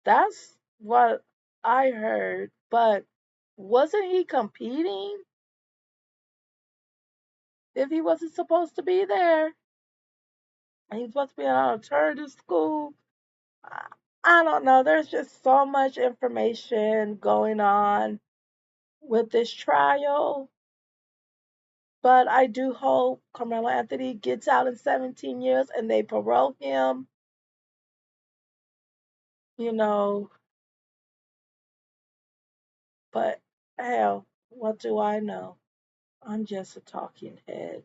That's what I heard, but wasn't he competing if he wasn't supposed to be there? And he's supposed to be an alternative school. I I don't know. There's just so much information going on with this trial. But I do hope Carmelo Anthony gets out in 17 years and they parole him. You know, but hell, what do I know? I'm just a talking head.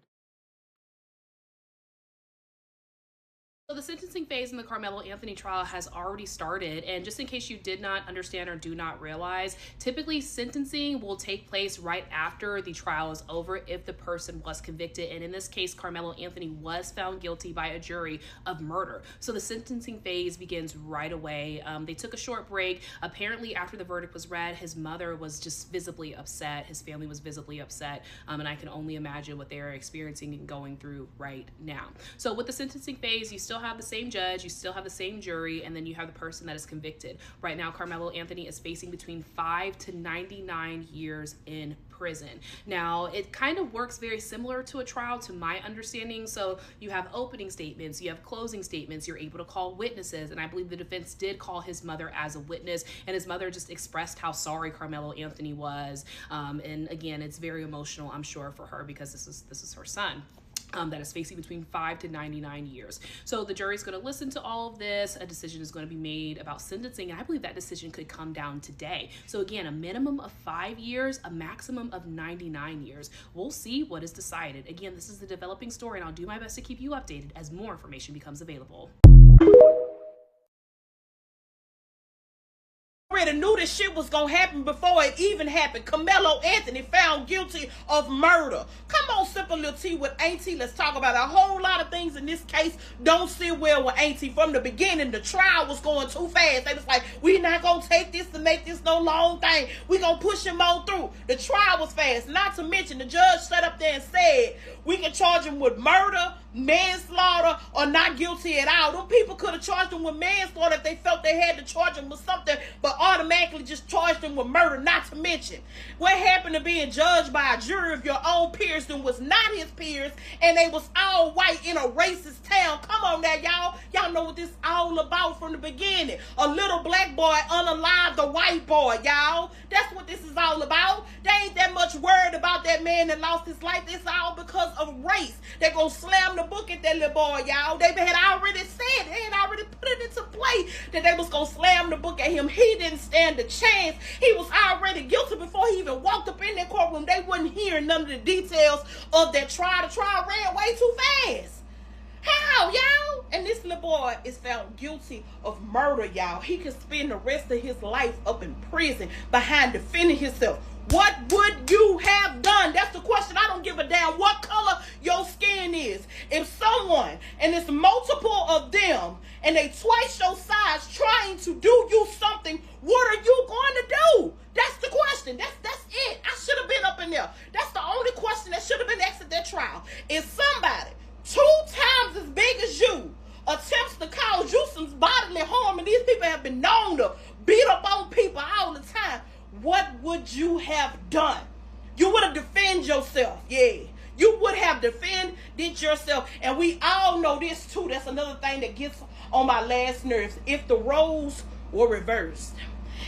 So the sentencing phase in the Carmelo Anthony trial has already started, and just in case you did not understand or do not realize, typically sentencing will take place right after the trial is over if the person was convicted, and in this case, Carmelo Anthony was found guilty by a jury of murder. So the sentencing phase begins right away. They took a short break. Apparently, after the verdict was read, his mother was just visibly upset. His family was visibly upset, and I can only imagine what they're experiencing and going through right now. So with the sentencing phase, you still have the same judge, you still have the same jury, and then you have the person that is convicted. Right now, Carmelo Anthony is facing between 5 to 99 years in prison. Now, it kind of works very similar to a trial, to my understanding. So you have opening statements, you have closing statements, you're able to call witnesses, and I believe the defense did call his mother as a witness, and his mother just expressed how sorry Carmelo Anthony was. And again, it's very emotional, I'm sure, for her because this is her son. That is facing between 5 to 99 years. So the jury is going to listen to all of this. A decision is going to be made about sentencing, and I believe that decision could come down today. So again, a minimum of 5 years, a maximum of 99 years. We'll see what is decided. Again, this is the developing story, and I'll do my best to keep you updated as more information becomes available. Already knew this shit was gonna happen before it even happened. Karmelo Anthony found guilty of murder. Come on, Simple Little T with Auntie. Let's talk about a whole lot of things in this case don't sit well with Auntie. From the beginning, the trial was going too fast. They was like, we not gonna take this to make this no long thing. We gonna push him on through. The trial was fast. Not to mention, the judge sat up there and said, we can charge him with murder, manslaughter, or not guilty at all. Them people could have charged him with manslaughter if they felt they had to charge him with something, but automatically just charged him with murder. Not to mention, what happened to being judged by a jury of your own peers and was not his peers, and they was all white in a racist town. Come on now, y'all. Y'all know what this all about from the beginning. A little black boy unalived a white boy, y'all. That's what this is all about. They ain't that much worried about that man that lost his life. It's all because of race. They gonna slam the book at that little boy, y'all. They had already said, they had already put it into play that they was gonna slam the book at him. He didn't stand a chance. He was already guilty before he even walked up in that courtroom. They wasn't hearing none of the details of that trial. The trial ran way too fast. How, y'all? And this little boy is found guilty of murder, y'all. He could spend the rest of his life up in prison behind defending himself. What would you have done? That's the question. I don't give a damn what color your skin is. If someone, and it's multiple of them, and they twice your size trying to do you something, what are you going to do? That's the question. That's it. I should have been up in there. That's the only question that should have been asked at that trial. If somebody 2 times as big as you attempts to cause you some bodily harm, and these people have been known to beat up on people all the time, what would you have done? You would have defended yourself. Yeah, you would have defended yourself. And we all know this too. That's another thing that gets on my last nerves. If the roles were reversed,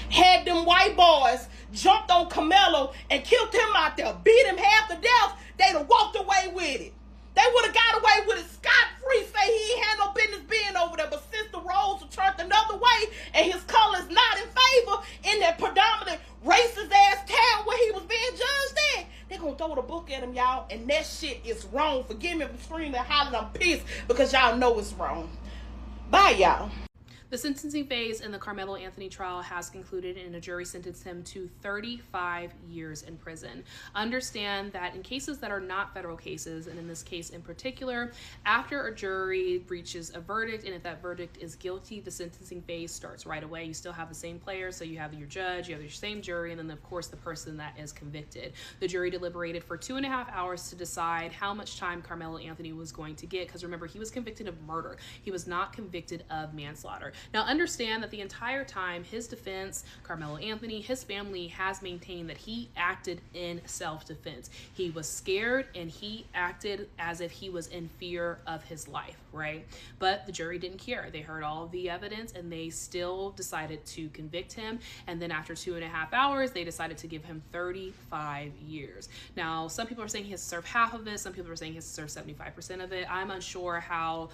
had them white boys jumped on Karmelo and killed him out there, beat him half to death, they'd have walked away with it. They would have got away with it scot-free, say he ain't had no business being over there. But since the roles are turned another way and his color is not in favor in that predominant racist ass And that shit is wrong. Forgive me for screaming and hollering. I'm pissed because y'all know it's wrong. Bye, y'all. The sentencing phase in the Karmelo Anothny trial has concluded, and a jury sentenced him to 35 years in prison. Understand that in cases that are not federal cases, and in this case in particular, after a jury reaches a verdict, and if that verdict is guilty, the sentencing phase starts right away. You still have the same players, so you have your judge, you have your same jury, and then of course the person that is convicted. The jury deliberated for 2.5 hours to decide how much time Karmelo Anothny was going to get, because remember, he was convicted of murder. He was not convicted of manslaughter. Now, understand that the entire time, his defense, Karmelo Anothny, his family has maintained that he acted in self-defense. He was scared and he acted as if he was in fear of his life, right? But the jury didn't care. They heard all of the evidence and they still decided to convict him. And then after 2.5 hours, they decided to give him 35 years. Now, some people are saying he has to serve half of it. Some people are saying he has to serve 75% of it. I'm unsure how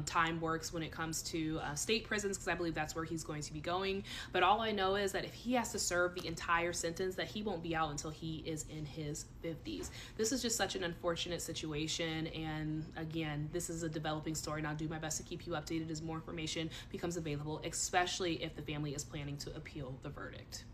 time works when it comes to state prisons, because I believe that's where he's going to be going. But all I know is that if he has to serve the entire sentence, that he won't be out until he is in his 50s. This is just such an unfortunate situation. And again, this is a developing story, and I'll do my best to keep you updated as more information becomes available, especially if the family is planning to appeal the verdict.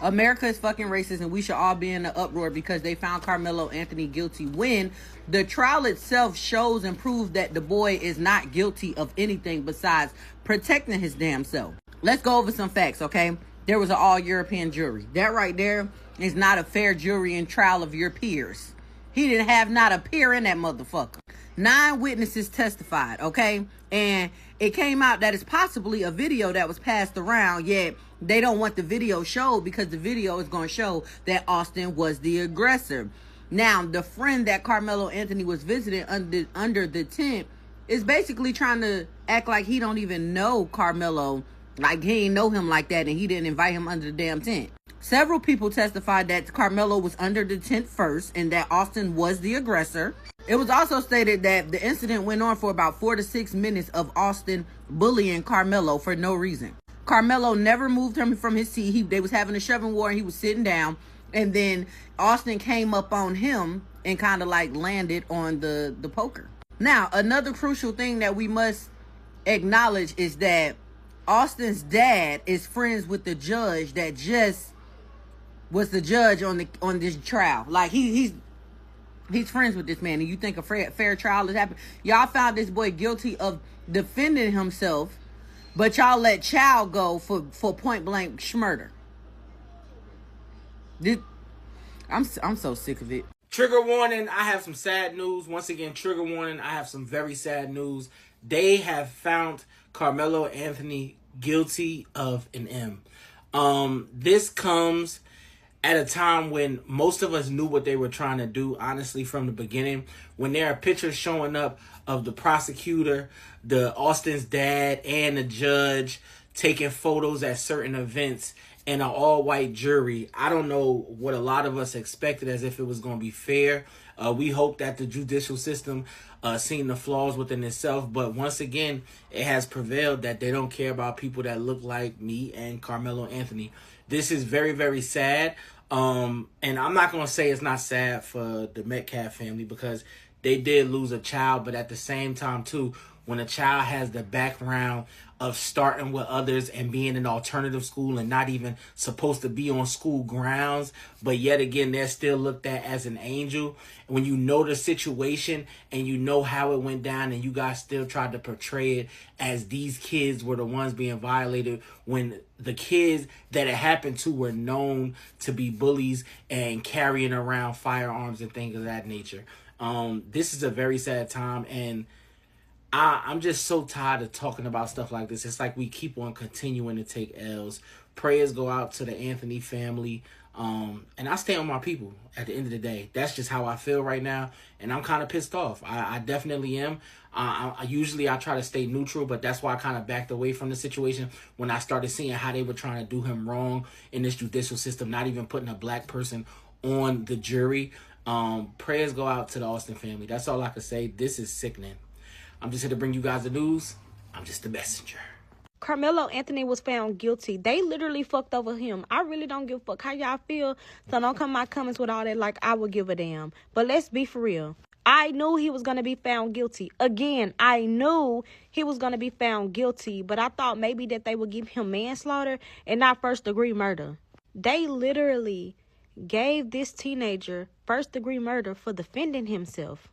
America is fucking racist, and we should all be in an uproar because they found Karmelo Anothny guilty when the trial itself shows and proves that the boy is not guilty of anything besides protecting his damn self. Let's go over some facts, okay? There was an all-European jury. That right there is not a fair jury and trial of your peers. He didn't have not a peer in that motherfucker. 9 witnesses testified, okay? And it came out that it's possibly a video that was passed around, yet they don't want the video showed because the video is going to show that Austin was the aggressor. Now, the friend that Karmelo Anothny was visiting under the tent is basically trying to act like he don't even know Karmelo, like he ain't know him like that, and he didn't invite him under the damn tent. Several people testified that Karmelo was under the tent first and that Austin was the aggressor. It was also stated that the incident went on for about 4 to 6 minutes of Austin bullying Karmelo for no reason. Karmelo never moved him from his seat. They was having a shoving war and he was sitting down, and then Austin came up on him and kind of like landed on the poker. Now, another crucial thing that we must acknowledge is that Austin's dad is friends with the judge that just was the judge on this trial. Like he's friends with this man, and you think a fair trial has happened? Y'all found this boy guilty of defending himself, but y'all let child go for point blank murder. I'm so sick of it. Trigger warning, I have some sad news. Once again, trigger warning, I have some very sad news. They have found Karmelo Anothny guilty of an M. This comes at a time when most of us knew what they were trying to do, honestly, from the beginning. When there are pictures showing up of the prosecutor, the Austin's dad, and the judge taking photos at certain events, and an all-white jury, I don't know what a lot of us expected, as if it was going to be fair. We hope that the judicial system seen the flaws within itself, but once again, it has prevailed that they don't care about people that look like me and Karmelo Anothny. This is very, very sad. And I'm not going to say it's not sad for the Metcalf family, because they did lose a child, but at the same time, too, when a child has the background of starting with others and being in alternative school and not even supposed to be on school grounds, but yet again, they're still looked at as an angel. When you know the situation and you know how it went down, and you guys still tried to portray it as these kids were the ones being violated, when the kids that it happened to were known to be bullies and carrying around firearms and things of that nature. This is a very sad time, and I'm just so tired of talking about stuff like this. It's like we keep on continuing to take L's. Prayers go out to the Anthony family. And I stay on my people at the end of the day. That's just how I feel right now. And I'm kind of pissed off. I definitely am. Usually I try to stay neutral, but that's why I kind of backed away from the situation when I started seeing how they were trying to do him wrong in this judicial system, not even putting a black person on the jury. Prayers go out to the Austin family. That's all I can say. This is sickening. I'm just here to bring you guys the news. I'm just the messenger. Karmelo Anothny was found guilty. They literally fucked over him. I really don't give a fuck how y'all feel. So don't come my comments with all that like I would give a damn. But let's be for real. I knew he was going to be found guilty. Again, I knew he was going to be found guilty. But I thought maybe that they would give him manslaughter and not first-degree murder. They literally gave this teenager first-degree murder for defending himself.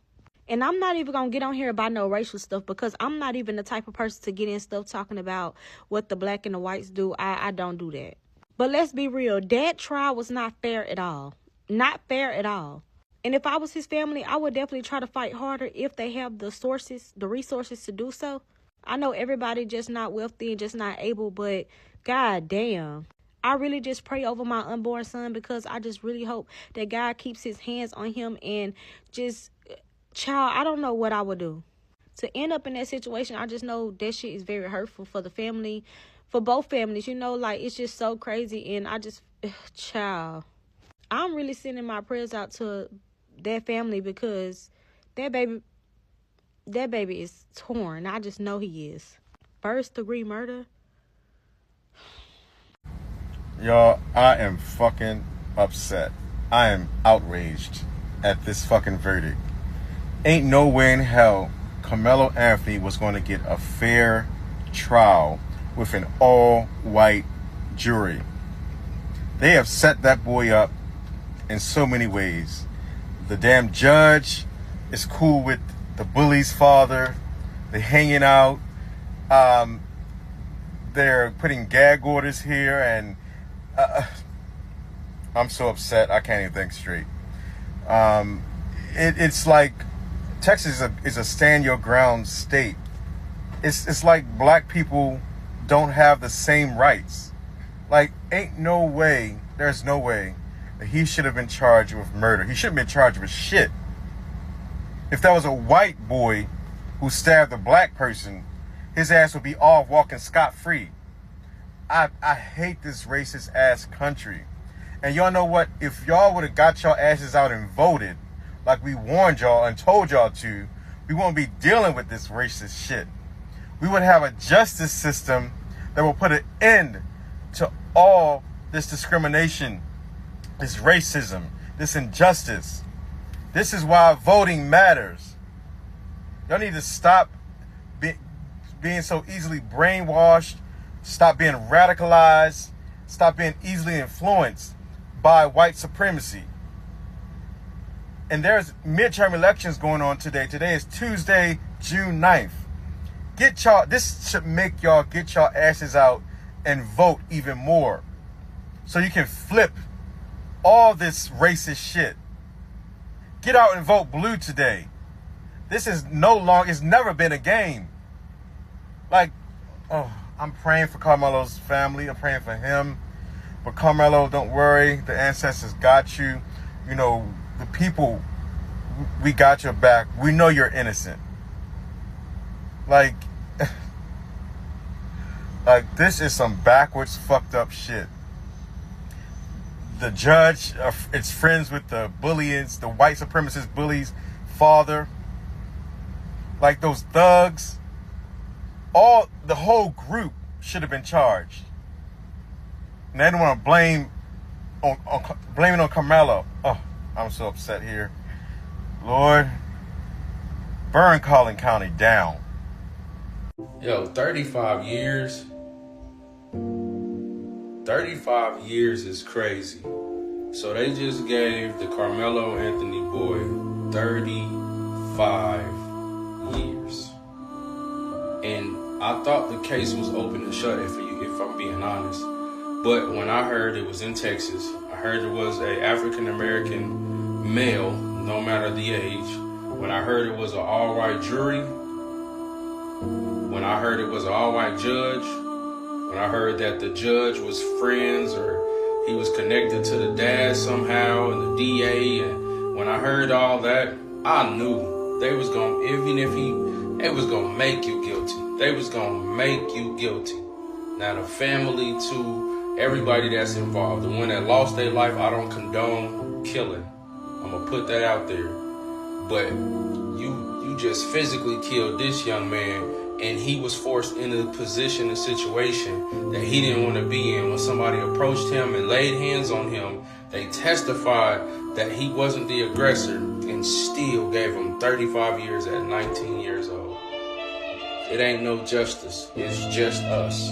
And I'm not even going to get on here about no racial stuff because I'm not even the type of person to get in stuff talking about what the black and the whites do. I don't do that. But let's be real. That trial was not fair at all. Not fair at all. And if I was his family, I would definitely try to fight harder if they have the resources to do so. I know everybody just not wealthy and just not able, but god damn. I really just pray over my unborn son because I just really hope that God keeps his hands on him and just... Child, I don't know what I would do. To end up in that situation, I just know that shit is very hurtful for the family, for both families. You know, like, it's just so crazy. And I just, child, I'm really sending my prayers out to that family because that baby is torn. I just know he is. First-degree murder. Y'all, I am fucking upset. I am outraged at this fucking verdict. Ain't no way in hell Karmelo Anothny was going to get a fair trial with an all-white jury. They have set that boy up in so many ways. The damn judge is cool with the bully's father. They're hanging out. They're putting gag orders here, and I'm so upset I can't even think straight. It's like Texas is a stand your ground state. It's like black people don't have the same rights. Like, there's no way that he should have been charged with murder. He shouldn't have been charged with shit. If that was a white boy who stabbed a black person, his ass would be off walking scot-free. I hate this racist ass country. And y'all know what? If y'all would have got y'all asses out and voted like we warned y'all and told y'all to, we won't be dealing with this racist shit. We would have a justice system that will put an end to all this discrimination, this racism, this injustice. This is why voting matters. Y'all need to stop being so easily brainwashed, stop being radicalized, stop being easily influenced by white supremacy. And there's midterm elections going on today. Today is Tuesday, June 9th. This should make y'all get y'all asses out and vote even more. So you can flip all this racist shit. Get out and vote blue today. This is it's never been a game. Like, I'm praying for Karmelo's family. I'm praying for him. But Karmelo, don't worry. The ancestors got you. You know, the people, we got your back. We know you're innocent. Like, this is some backwards, fucked up shit. The judge is friends with the bullies, the white supremacist bullies' father. Like, those thugs. The whole group should have been charged. And they don't want to blame it on Karmelo. Oh, I'm so upset here. Lord, burn Collin County down. Yo, 35 years. 35 years is crazy. So they just gave the Karmelo Anothny boy 35 years. And I thought the case was open and shut, if I'm being honest. But when I heard it was in Texas, I heard it was a African-American male, no matter the age. When I heard it was an all-white jury. When I heard it was an all-white judge. When I heard that the judge was friends or he was connected to the dad somehow and the DA. And when I heard all that, I knew they was going to, they was going to make you guilty. They was going to make you guilty. Now the family too, everybody that's involved, the one that lost their life, I don't condone killing. I'm going to put that out there. But you just physically killed this young man and he was forced into a position, a situation that he didn't want to be in. When somebody approached him and laid hands on him, they testified that he wasn't the aggressor and still gave him 35 years at 19 years old. It ain't no justice. It's just us.